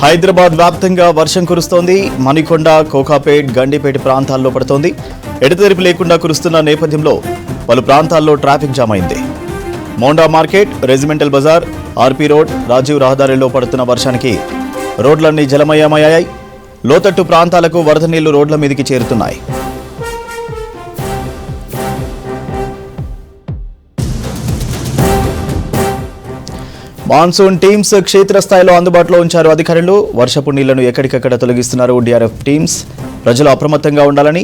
హైదరాబాద్ వ్యాప్తంగా వర్షం కురుస్తోంది. మణికొండ, కోకాపేట్, గండిపేట ప్రాంతాల్లో పడుతోంది. ఎడతెరిపి లేకుండా కురుస్తున్న నేపథ్యంలో పలు ప్రాంతాల్లో ట్రాఫిక్ జామ్ అయింది. Monda market, regimental Bazaar, RP road, Rajiv రహదారిలో పడుతున్న వర్షానికి రోడ్లన్నీ జలమయమయ్యాయి. లోతట్టు ప్రాంతాలకు వరద నీళ్లు రోడ్ల మీదికి చేరుతున్నాయి. మాన్సూన్ టీమ్స్ క్షేత్రస్థాయిలో అందుబాటులో ఉంచారు అధికారులు. వర్షపు నీళ్లను ఎక్కడికక్కడ తొలగిస్తున్నారు డిఆర్ఎఫ్ టీమ్స్. ప్రజలు అప్రమత్తంగా ఉండాలని,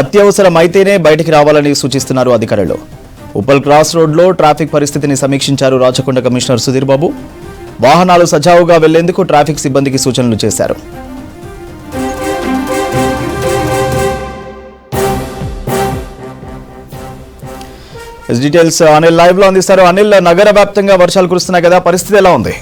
అత్యవసరమైతేనే బయటికి రావాలని సూచిస్తున్నారు అధికారులు. ఉప్పల్ క్రాస్ రోడ్లో ట్రాఫిక్ పరిస్థితిని సమీక్షించారు రాచకొండ కమిషనర్ సుధీర్ బాబు. వాహనాలు సజావుగా వెళ్లేందుకు ట్రాఫిక్ సిబ్బందికి సూచనలు చేశారు. డీటెయిల్స్ అనిల్ లైవ్ లో అందిస్తారు. అనిల్, నగర వ్యాప్తంగా వర్షాలు కురుస్తున్నాయి కదా, పరిస్థితి ఎలా ఉంది?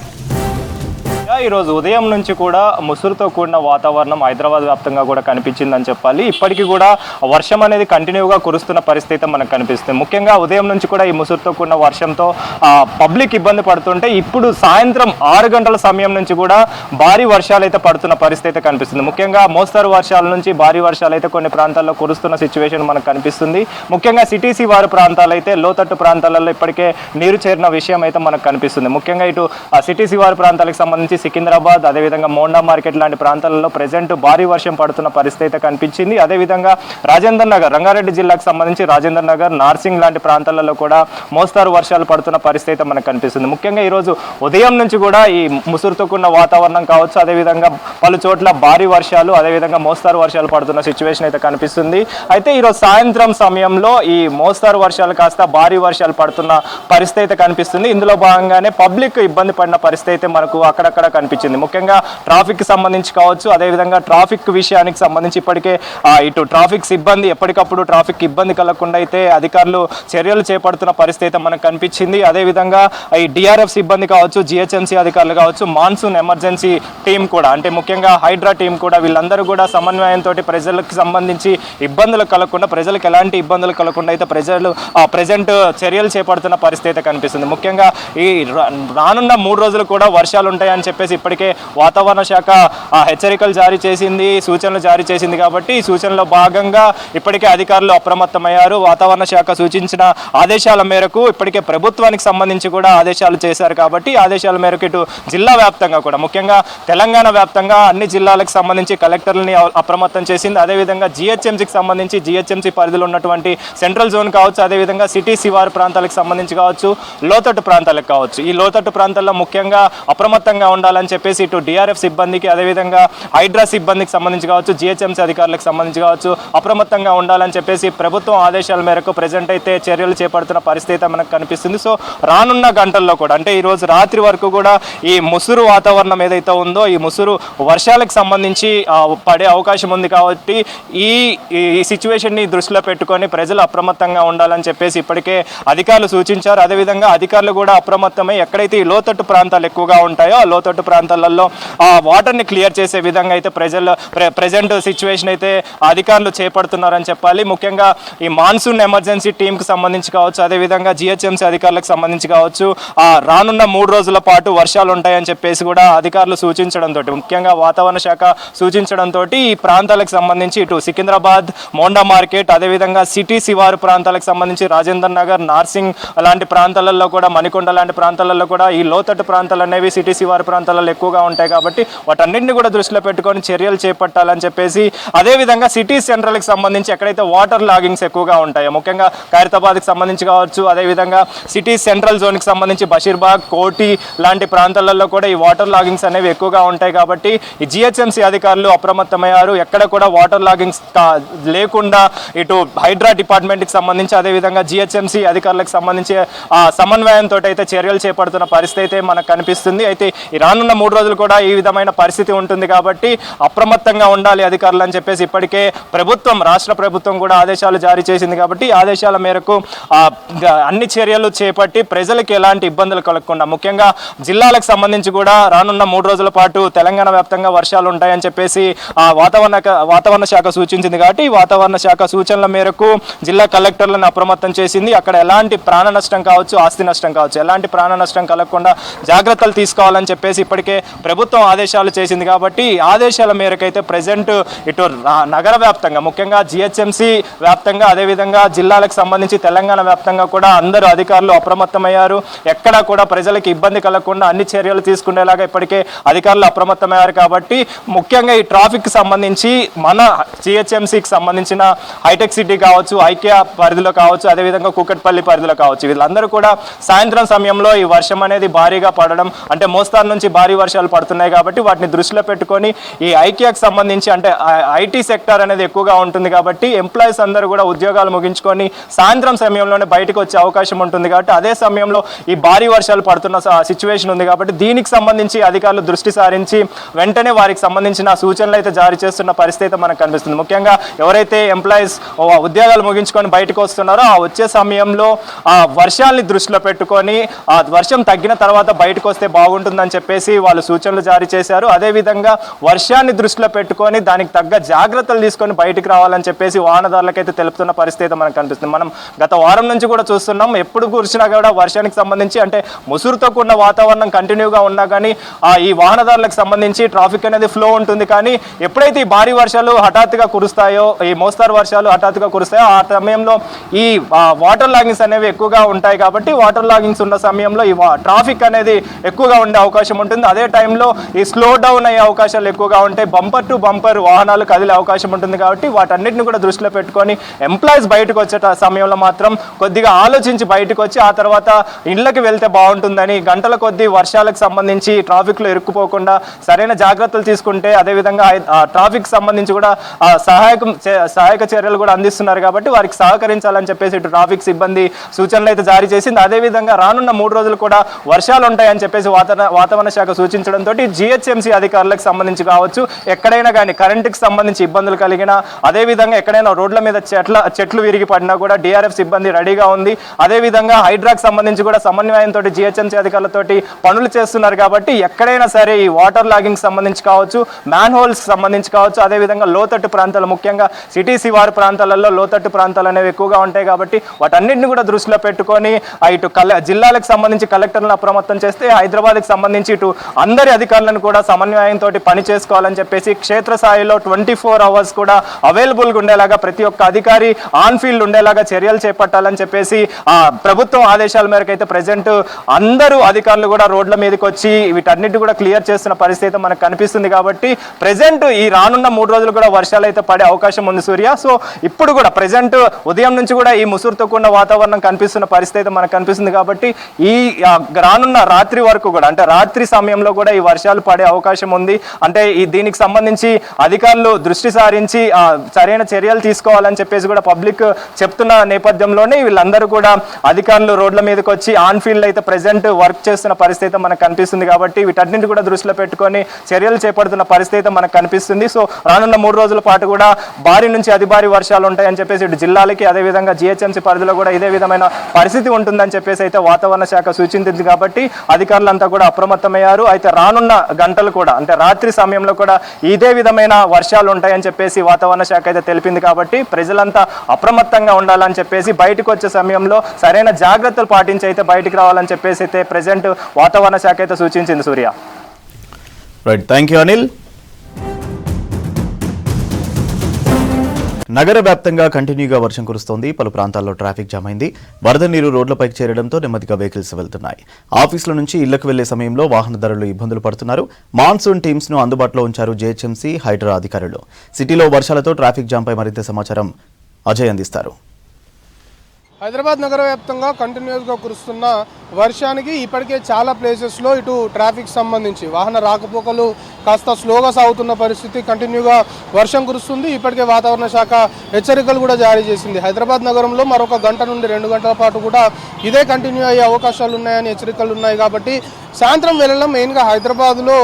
ఈరోజు ఉదయం నుంచి కూడా ముసురుతో కూడిన వాతావరణం హైదరాబాద్ వ్యాప్తంగా కూడా కనిపించిందని చెప్పాలి. ఇప్పటికీ కూడా వర్షం అనేది కంటిన్యూగా కురుస్తున్న పరిస్థితి మనకు కనిపిస్తుంది. ముఖ్యంగా ఉదయం నుంచి కూడా ఈ ముసురుతో కూడిన వర్షంతో పబ్లిక్ ఇబ్బంది పడుతుంటే ఇప్పుడు సాయంత్రం 6 గంటల సమయం నుంచి కూడా భారీ వర్షాలు అయితే పడుతున్న పరిస్థితి కనిపిస్తుంది. ముఖ్యంగా మోస్తరు వర్షాల నుంచి భారీ వర్షాలు అయితే కొన్ని ప్రాంతాల్లో కురుస్తున్న సిచ్యువేషన్ మనకు కనిపిస్తుంది. ముఖ్యంగా సిటీసీ వారి ప్రాంతాలు అయితే లోతట్టు ప్రాంతాలలో ఇప్పటికే నీరు చేరిన విషయం అయితే మనకు కనిపిస్తుంది. ముఖ్యంగా ఇటు సిటీసీ వారి ప్రాంతాలకు సంబంధించి సికింద్రాబాద్, అదేవిధంగా మోండా మార్కెట్ లాంటి ప్రాంతాలలో ప్రజెంట్ భారీ వర్షం పడుతున్న పరిస్థితి కనిపించింది. అదేవిధంగా రాజేందర్ నగర్, రంగారెడ్డి జిల్లాకు సంబంధించి రాజేందర్ నగర్, నార్సింగ్ లాంటి ప్రాంతాలలో కూడా మోస్తారు వర్షాలు పడుతున్న పరిస్థితి మనకు కనిపిస్తుంది. ముఖ్యంగా ఈరోజు ఉదయం నుంచి కూడా ఈ ముసురుతో కూడిన వాతావరణం కావచ్చు, అదేవిధంగా పలు చోట్ల భారీ వర్షాలు, అదేవిధంగా మోస్తారు వర్షాలు పడుతున్న సిచ్యువేషన్ అయితే కనిపిస్తుంది. అయితే ఈరోజు సాయంత్రం సమయంలో ఈ మోస్తారు వర్షాలు కాస్త భారీ వర్షాలు పడుతున్న పరిస్థితి అయితే కనిపిస్తుంది. ఇందులో భాగంగానే పబ్లిక్ ఇబ్బంది పడిన పరిస్థితి అయితే మనకు అక్కడక్కడ కనిపించింది. ముఖ్యంగా ట్రాఫిక్ సంబంధించి కావచ్చు, అదేవిధంగా ట్రాఫిక్ విషయానికి సంబంధించి ఇప్పటికే ఇటు ట్రాఫిక్ సిబ్బంది ఎప్పటికప్పుడు ట్రాఫిక్ ఇబ్బంది కలగకుండా అయితే అధికారులు చర్యలు చేపడుతున్న పరిస్థితి మనకు కనిపించింది. అదేవిధంగా ఈ డిఆర్ఎఫ్ సిబ్బంది కావచ్చు, జిహెచ్ఎంసీ అధికారులు కావచ్చు, మాన్సూన్ ఎమర్జెన్సీ టీం కూడా, అంటే ముఖ్యంగా హైడ్రా టీం కూడా, వీళ్ళందరూ కూడా సమన్వయంతో ప్రజలకు సంబంధించి ఇబ్బందులు కలగకుండా, ప్రజలకు ఎలాంటి ఇబ్బందులు కలగకుండా అయితే ప్రజెంట్ చర్యలు చేపడుతున్న పరిస్థితి కనిపిస్తుంది. ముఖ్యంగా ఈ రానున్న 3 రోజులు కూడా వర్షాలు ఉంటాయని చెప్పేసి ఇప్పటికే వాతావరణ శాఖ హెచ్చరికలు జారీ చేసింది, సూచనలు జారీ చేసింది. కాబట్టి ఈ సూచనలో భాగంగా ఇప్పటికే అధికారులు అప్రమత్తమయ్యారు. వాతావరణ శాఖ సూచించిన ఆదేశాల మేరకు ఇప్పటికే ప్రభుత్వానికి సంబంధించి కూడా ఆదేశాలు చేశారు. కాబట్టి ఆదేశాల మేరకు ఇటు జిల్లా వ్యాప్తంగా కూడా, ముఖ్యంగా తెలంగాణ వ్యాప్తంగా అన్ని జిల్లాలకు సంబంధించి కలెక్టర్లని అప్రమత్తం చేసింది. అదేవిధంగా జిహెచ్ఎంసీకి సంబంధించి జిహెచ్ఎంసీ పరిధిలో ఉన్నటువంటి సెంట్రల్ జోన్ కావచ్చు, అదేవిధంగా సిటీ శివారు ప్రాంతాలకు సంబంధించి కావచ్చు, లోతట్టు ప్రాంతాలకు కావచ్చు, ఈ లోతట్టు ప్రాంతాల్లో ముఖ్యంగా అప్రమత్తంగా ఉండాలని చెప్పేసి ఇటు డిఆర్ఎఫ్ సిబ్బందికి, అదేవిధంగా హైడ్రా సిబ్బందికి సంబంధించి కావచ్చు, జిహెచ్ఎంసీ అధికారులకు సంబంధించి కావచ్చు అప్రమత్తంగా ఉండాలని చెప్పేసి ప్రభుత్వం ఆదేశాల మేరకు ప్రజెంట్ అయితే చర్యలు చేపడుతున్న పరిస్థితి మనకు కనిపిస్తుంది. సో రానున్న గంటల్లో కూడా, అంటే ఈరోజు రాత్రి వరకు కూడా ఈ ముసురు వాతావరణం ఏదైతే ఉందో, ఈ ముసురు వర్షాలకు సంబంధించి పడే అవకాశం ఉంది. కాబట్టి ఈ సిచ్యువేషన్ని దృష్టిలో పెట్టుకొని ప్రజలు అప్రమత్తంగా ఉండాలని చెప్పేసి ఇప్పటికే అధికారులు సూచించారు. అదేవిధంగా అధికారులు కూడా అప్రమత్తమై ఎక్కడైతే ఈ లోతట్టు ప్రాంతాలు ఎక్కువగా ఉంటాయో ఆ లోతట్టు ప్రాంతాలలో వాటర్ని క్లియర్ చేసే విధంగా అయితే ప్రజెంట్ సిచ్యువేషన్ అయితే అధికారులు చేపడుతున్నారని చెప్పాలి. ముఖ్యంగా ఈ మాన్సూన్ ఎమర్జెన్సీ టీంకి సంబంధించి కావచ్చు, అదేవిధంగా జిహెచ్ఎంసీ అధికారులకు సంబంధించి కావచ్చు రానున్న 3 రోజుల పాటు వర్షాలు ఉంటాయని చెప్పేసి కూడా అధికారులు సూచించడంతో, ముఖ్యంగా వాతావరణ శాఖ సూచించడంతో ఈ ప్రాంతాలకు సంబంధించి ఇటు సికింద్రాబాద్, మోండా మార్కెట్, అదేవిధంగా సిటీ శివారు ప్రాంతాలకు సంబంధించి రాజేందర్ నగర్, నార్సింగ్ లాంటి ప్రాంతాలలో కూడా, మణికొండ లాంటి ప్రాంతాలలో కూడా ఈ లోతట్టు ప్రాంతాలు అనేవి సిటీ శివారు ప్రాంతాలలో ఎక్కువగా ఉంటాయి. కాబట్టి వాటన్నింటినీ కూడా దృష్టిలో పెట్టుకొని చర్యలు చేపట్టాలని చెప్పేసి, అదేవిధంగా సిటీ సెంట్రల్కి సంబంధించి ఎక్కడైతే వాటర్ లాగింగ్స్ ఎక్కువగా ఉంటాయో, ముఖ్యంగా ఖైరతాబాద్కి సంబంధించి కావచ్చు, అదేవిధంగా సిటీ సెంట్రల్ జోన్కి సంబంధించి బషీర్బాగ్, కోటి లాంటి ప్రాంతాలలో కూడా ఈ వాటర్ లాగింగ్స్ అనేవి ఎక్కువగా ఉంటాయి. కాబట్టి ఈ జిహెచ్ఎంసీ అధికారులు అప్రమత్తమయ్యారు. ఎక్కడ కూడా వాటర్ లాగింగ్స్ లేకుండా ఇటు హైడ్రా డిపార్ట్మెంట్కి సంబంధించి, అదేవిధంగా జిహెచ్ఎంసీ అధికారులకు సంబంధించి సమన్వయంతో అయితే చర్యలు చేపడుతున్న పరిస్థితి మనకు కనిపిస్తుంది. అయితే ఈ రానున్న 3 రోజులు కూడా ఈ విధమైన పరిస్థితి ఉంటుంది. కాబట్టి అప్రమత్తంగా ఉండాలి అధికారులు అని చెప్పేసి ఇప్పటికే రాష్ట్ర ప్రభుత్వం కూడా ఆదేశాలు జారీ చేసింది. కాబట్టి ఆదేశాల మేరకు అన్ని చర్యలు చేపట్టి ప్రజలకు ఎలాంటి ఇబ్బందులు కలగకుండా, ముఖ్యంగా జిల్లాలకు సంబంధించి కూడా రానున్న 3 రోజుల పాటు తెలంగాణ వ్యాప్తంగా వర్షాలు ఉంటాయని చెప్పేసి వాతావరణ శాఖ సూచించింది. కాబట్టి వాతావరణ శాఖ సూచనల మేరకు జిల్లా కలెక్టర్లను అప్రమత్తం చేసింది. అక్కడ ఎలాంటి ప్రాణ నష్టం కావచ్చు, ఆస్తి నష్టం కావచ్చు, ఎలాంటి ప్రాణ నష్టం కలగకుండా జాగ్రత్తలు తీసుకోవాలని చెప్పేసి ఇప్పటికే ప్రభుత్వం ఆదేశాలు చేసింది కాబట్టి ఈ ఆదేశాల మేరకు అయితే ప్రజెంట్ ఇటు నగర వ్యాప్తంగా ముఖ్యంగా జిహెచ్ఎంసీ వ్యాప్తంగా అదేవిధంగా జిల్లాలకు సంబంధించి తెలంగాణ వ్యాప్తంగా కూడా అందరూ అధికారులు అప్రమత్తమయ్యారు. ఎక్కడా కూడా ప్రజలకు ఇబ్బంది కలగకుండా అన్ని చర్యలు తీసుకునేలాగా ఇప్పటికే అధికారులు అప్రమత్తమయ్యారు. కాబట్టి ముఖ్యంగా ఈ ట్రాఫిక్ సంబంధించి మన జిహెచ్ఎంసీకి సంబంధించిన హైటెక్ సిటీ కావచ్చు, ఐకియా పరిధిలో కావచ్చు, అదేవిధంగా కూకట్పల్లి పరిధిలో కావచ్చు, వీళ్ళందరూ కూడా సాయంత్రం సమయంలో ఈ వర్షం అనేది భారీగా పడడం అంటే మోస్తారు నుంచి భారీ వర్షాలు పడుతున్నాయి కాబట్టి వాటిని దృష్టిలో పెట్టుకొని ఈ ఐకియాకి సంబంధించి అంటే ఐటీ సెక్టర్ అనేది ఎక్కువగా ఉంటుంది కాబట్టి ఎంప్లాయీస్ అందరూ కూడా ఉద్యోగాలు ముగించుకొని సాయంత్రం సమయంలోనే బయటకు వచ్చే అవకాశం ఉంటుంది కాబట్టి అదే సమయంలో ఈ భారీ వర్షాలు పడుతున్న సిచ్యువేషన్ ఉంది కాబట్టి దీనికి సంబంధించి అధికారులు దృష్టి సారించి వెంటనే వారికి సంబంధించిన సూచనలు అయితే జారీ చేస్తున్న పరిస్థితి మనకు కనిపిస్తుంది. ముఖ్యంగా ఎవరైతే ఎంప్లాయీస్ ఉద్యోగాలు ముగించుకొని బయటకు వస్తున్నారో ఆ వచ్చే సమయంలో ఆ వర్షాలని దృష్టిలో పెట్టుకొని ఆ వర్షం తగ్గిన తర్వాత బయటకు వస్తే బాగుంటుందని చెప్పేసి వాళ్ళు సూచనలు జారీ చేశారు. అదేవిధంగా వర్షాన్ని దృష్టిలో పెట్టుకొని దానికి తగ్గ జాగ్రత్తలు తీసుకొని బయటకు రావాలని చెప్పేసి వాహనదారులకైతే తెలుపుతున్న పరిస్థితి మనకు కనిపిస్తుంది. మనం గత వారం నుంచి కూడా చూస్తున్నాం, ఎప్పుడు కురిసినా కూడా వర్షానికి సంబంధించి అంటే ముసురుతో కూడిన వాతావరణం కంటిన్యూగా ఉన్నా కానీ ఈ వాహనదారులకు సంబంధించి ట్రాఫిక్ అనేది ఫ్లో ఉంటుంది. కానీ ఎప్పుడైతే ఈ భారీ వర్షాలు హఠాత్తుగా కురుస్తాయో, ఈ మోస్తారు వర్షాలు హఠాత్తుగా కురుస్తాయో ఆ సమయంలో ఈ వాటర్ లాగింగ్స్ అనేవి ఎక్కువగా ఉంటాయి కాబట్టి వాటర్ లాగింగ్స్ ఉన్న సమయంలో ఈ ట్రాఫిక్ అనేది ఎక్కువగా ఉండే అవకాశం ఉంటుంది. అదే టైంలో ఈ స్లో డౌన్ అయ్యే అవకాశాలు ఎక్కువగా ఉంటాయి. బంపర్ టు బంపర్ వాహనాలు కదిలే అవకాశం ఉంటుంది కాబట్టి వాటన్నిటిని కూడా దృష్టిలో పెట్టుకొని ఎంప్లాయీస్ బయటకు వచ్చే సమయంలో మాత్రం కొద్దిగా ఆలోచించి బయటకు వచ్చి ఆ తర్వాత ఇళ్ళకి వెళ్తే బాగుంటుందని, గంటల కొద్దీ వర్షాలకు సంబంధించి ట్రాఫిక్లో ఇరుక్కుపోకుండా సరైన జాగ్రత్తలు తీసుకుంటే అదేవిధంగా ట్రాఫిక్ సంబంధించి కూడా సహాయక చర్యలు కూడా అందిస్తున్నారు కాబట్టి వారికి సహకరించాలని చెప్పేసి ఇటు ట్రాఫిక్ సిబ్బంది సూచనలు అయితే జారీ చేసింది. అదేవిధంగా రానున్న 3 రోజులు కూడా వర్షాలు ఉంటాయని చెప్పేసి వాతావరణ శాఖ సూచించడంతో జిహెచ్ఎంసీ అధికారులకు సంబంధించి కావచ్చు, ఎక్కడైనా కానీ కరెంటుకి సంబంధించి ఇబ్బందులు కలిగినా అదేవిధంగా ఎక్కడైనా రోడ్ల మీద చెట్లు విరిగి పడినా కూడా డిఆర్ఎఫ్ సిబ్బంది రెడీగా ఉంది. అదేవిధంగా హైడ్రాకి సంబంధించి కూడా సమన్వయంతో జిహెచ్ఎంసీ అధికారులతోటి పనులు చేస్తున్నారు కాబట్టి ఎక్కడైనా సరే ఈ వాటర్ లాగింగ్ సంబంధించి కావచ్చు, మ్యాన్ హోల్స్ సంబంధించి కావచ్చు, అదేవిధంగా లోతట్టు ప్రాంతాలు ముఖ్యంగా సిటీ శివారు ప్రాంతాలలో లోతట్టు ప్రాంతాలు అనేవి ఎక్కువగా ఉంటాయి కాబట్టి వాటన్నింటిని కూడా దృష్టిలో పెట్టుకొని ఇటు జిల్లాలకు సంబంధించి కలెక్టర్లను అప్రమత్తం చేస్తే హైదరాబాద్కి సంబంధించి ఇటు అందరి అధికారులను కూడా సమన్వయంతో పని చేసుకోవాలని చెప్పేసి క్షేత్రస్థాయిలో 24 hours కూడా అవైలబుల్గా ఉండేలాగా ప్రతి ఒక్క అధికారి ఆన్ ఫీల్డ్ ఉండేలాగా చర్యలు చేపట్టాలని చెప్పేసి ప్రభుత్వం ఆదేశాల మేరకు అయితే ప్రజెంట్ అందరూ అధికారులు కూడా రోడ్ల మీదకి వచ్చి వీటన్నిటి కూడా క్లియర్ చేస్తున్న పరిస్థితి మనకు కనిపిస్తుంది. కాబట్టి ప్రజెంట్ ఈ రానున్న 3 రోజులు కూడా వర్షాలు అయితే పడే అవకాశం ఉంది సూర్య. సో ఇప్పుడు కూడా ప్రజెంట్ ఉదయం నుంచి కూడా ఈ ముసురుతో కూడిన వాతావరణం కనిపిస్తున్న పరిస్థితి మనకు కనిపిస్తుంది. కాబట్టి ఈ రానున్న రాత్రి వరకు కూడా అంటే రాత్రి సమయంలో కూడా ఈ వర్షాలు పడే అవకాశం ఉంది. అంటే దీనికి సంబంధించి అధికారులు దృష్టి సారించి సరైన చర్యలు తీసుకోవాలని చెప్పేసి కూడా పబ్లిక్ చెప్తున్న నేపథ్యంలోనే వీళ్ళందరూ కూడా అధికారులు రోడ్ల మీదకి వచ్చి ఆన్ ఫీల్డ్ అయితే ప్రజెంట్ వర్క్ చేస్తున్న పరిస్థితి మనకు కనిపిస్తుంది. కాబట్టి వీటన్నింటి కూడా దృష్టిలో పెట్టుకొని చర్యలు చేపడుతున్న పరిస్థితి మనకు కనిపిస్తుంది. సో రానున్న 3 రోజుల పాటు కూడా భారీ నుంచి అతి భారీ వర్షాలు ఉంటాయని చెప్పేసి ఇటు జిల్లాలకి అదేవిధంగా జిహెచ్ఎంసీ పరిధిలో కూడా ఇదే విధమైన పరిస్థితి ఉంటుందని చెప్పేసి అయితే వాతావరణ శాఖ సూచించింది. కాబట్టి అధికారులంతా కూడా అప్రమత్తమయ్యారు. అయితే రానున్న గంటలు కూడా అంటే రాత్రి సమయంలో కూడా ఇదే విధమైన వర్షాలు ఉంటాయని చెప్పేసి వాతావరణ శాఖ అయితే తెలిపింది. కాబట్టి ప్రజలంతా అప్రమత్తంగా ఉండాలని చెప్పేసి బయటకు వచ్చే సమయంలో సరైన జాగ్రత్తలు పాటించి అయితే బయటికి రావాలని చెప్పేసి అయితే ప్రజెంట్ వాతావరణ శాఖ అయితే సూచించింది Surya. Right, thank you Anil. నగర వ్యాప్తంగా కంటిన్యూగా వర్షం కురుస్తోంది. పలు ప్రాంతాల్లో ట్రాఫిక్ జామ్ అయింది. వరద నీరు రోడ్లపైకి చేరడంతో నెమ్మదిగా వెహికల్స్ వెళ్తున్నాయి. ఆఫీసుల నుంచి ఇళ్లకు వెళ్లే సమయంలో వాహనదారులు ఇబ్బందులు పడుతున్నారు. మాన్సూన్ టీమ్స్ ను అందుబాటులో ఉంచారు జిహెచ్ఎంసీ హైడ్రా అధికారులు. సిటీలో వర్షాలతో ట్రాఫిక్ జామ్పై మరింత సమాచారం అజయ్ అందిస్తారు. హైదరాబాద్ నగర వ్యాప్తంగా కంటిన్యూస్గా కురుస్తున్న వర్షానికి ఇప్పటికే చాలా ప్లేసెస్లో ఇటు ట్రాఫిక్ సంబంధించి వాహన రాకపోకలు కాస్త స్లోగా సాగుతున్న పరిస్థితి. కంటిన్యూగా వర్షం కురుస్తుంది. ఇప్పటికే వాతావరణ శాఖ హెచ్చరికలు కూడా జారీ చేసింది. హైదరాబాద్ నగరంలో మరొక గంట నుండి 2 గంటల పాటు కూడా ఇదే కంటిన్యూ అయ్యే అవకాశాలు ఉన్నాయని హెచ్చరికలు ఉన్నాయి. కాబట్టి సాయంత్రం వేళల్లో మెయిన్గా హైదరాబాద్లో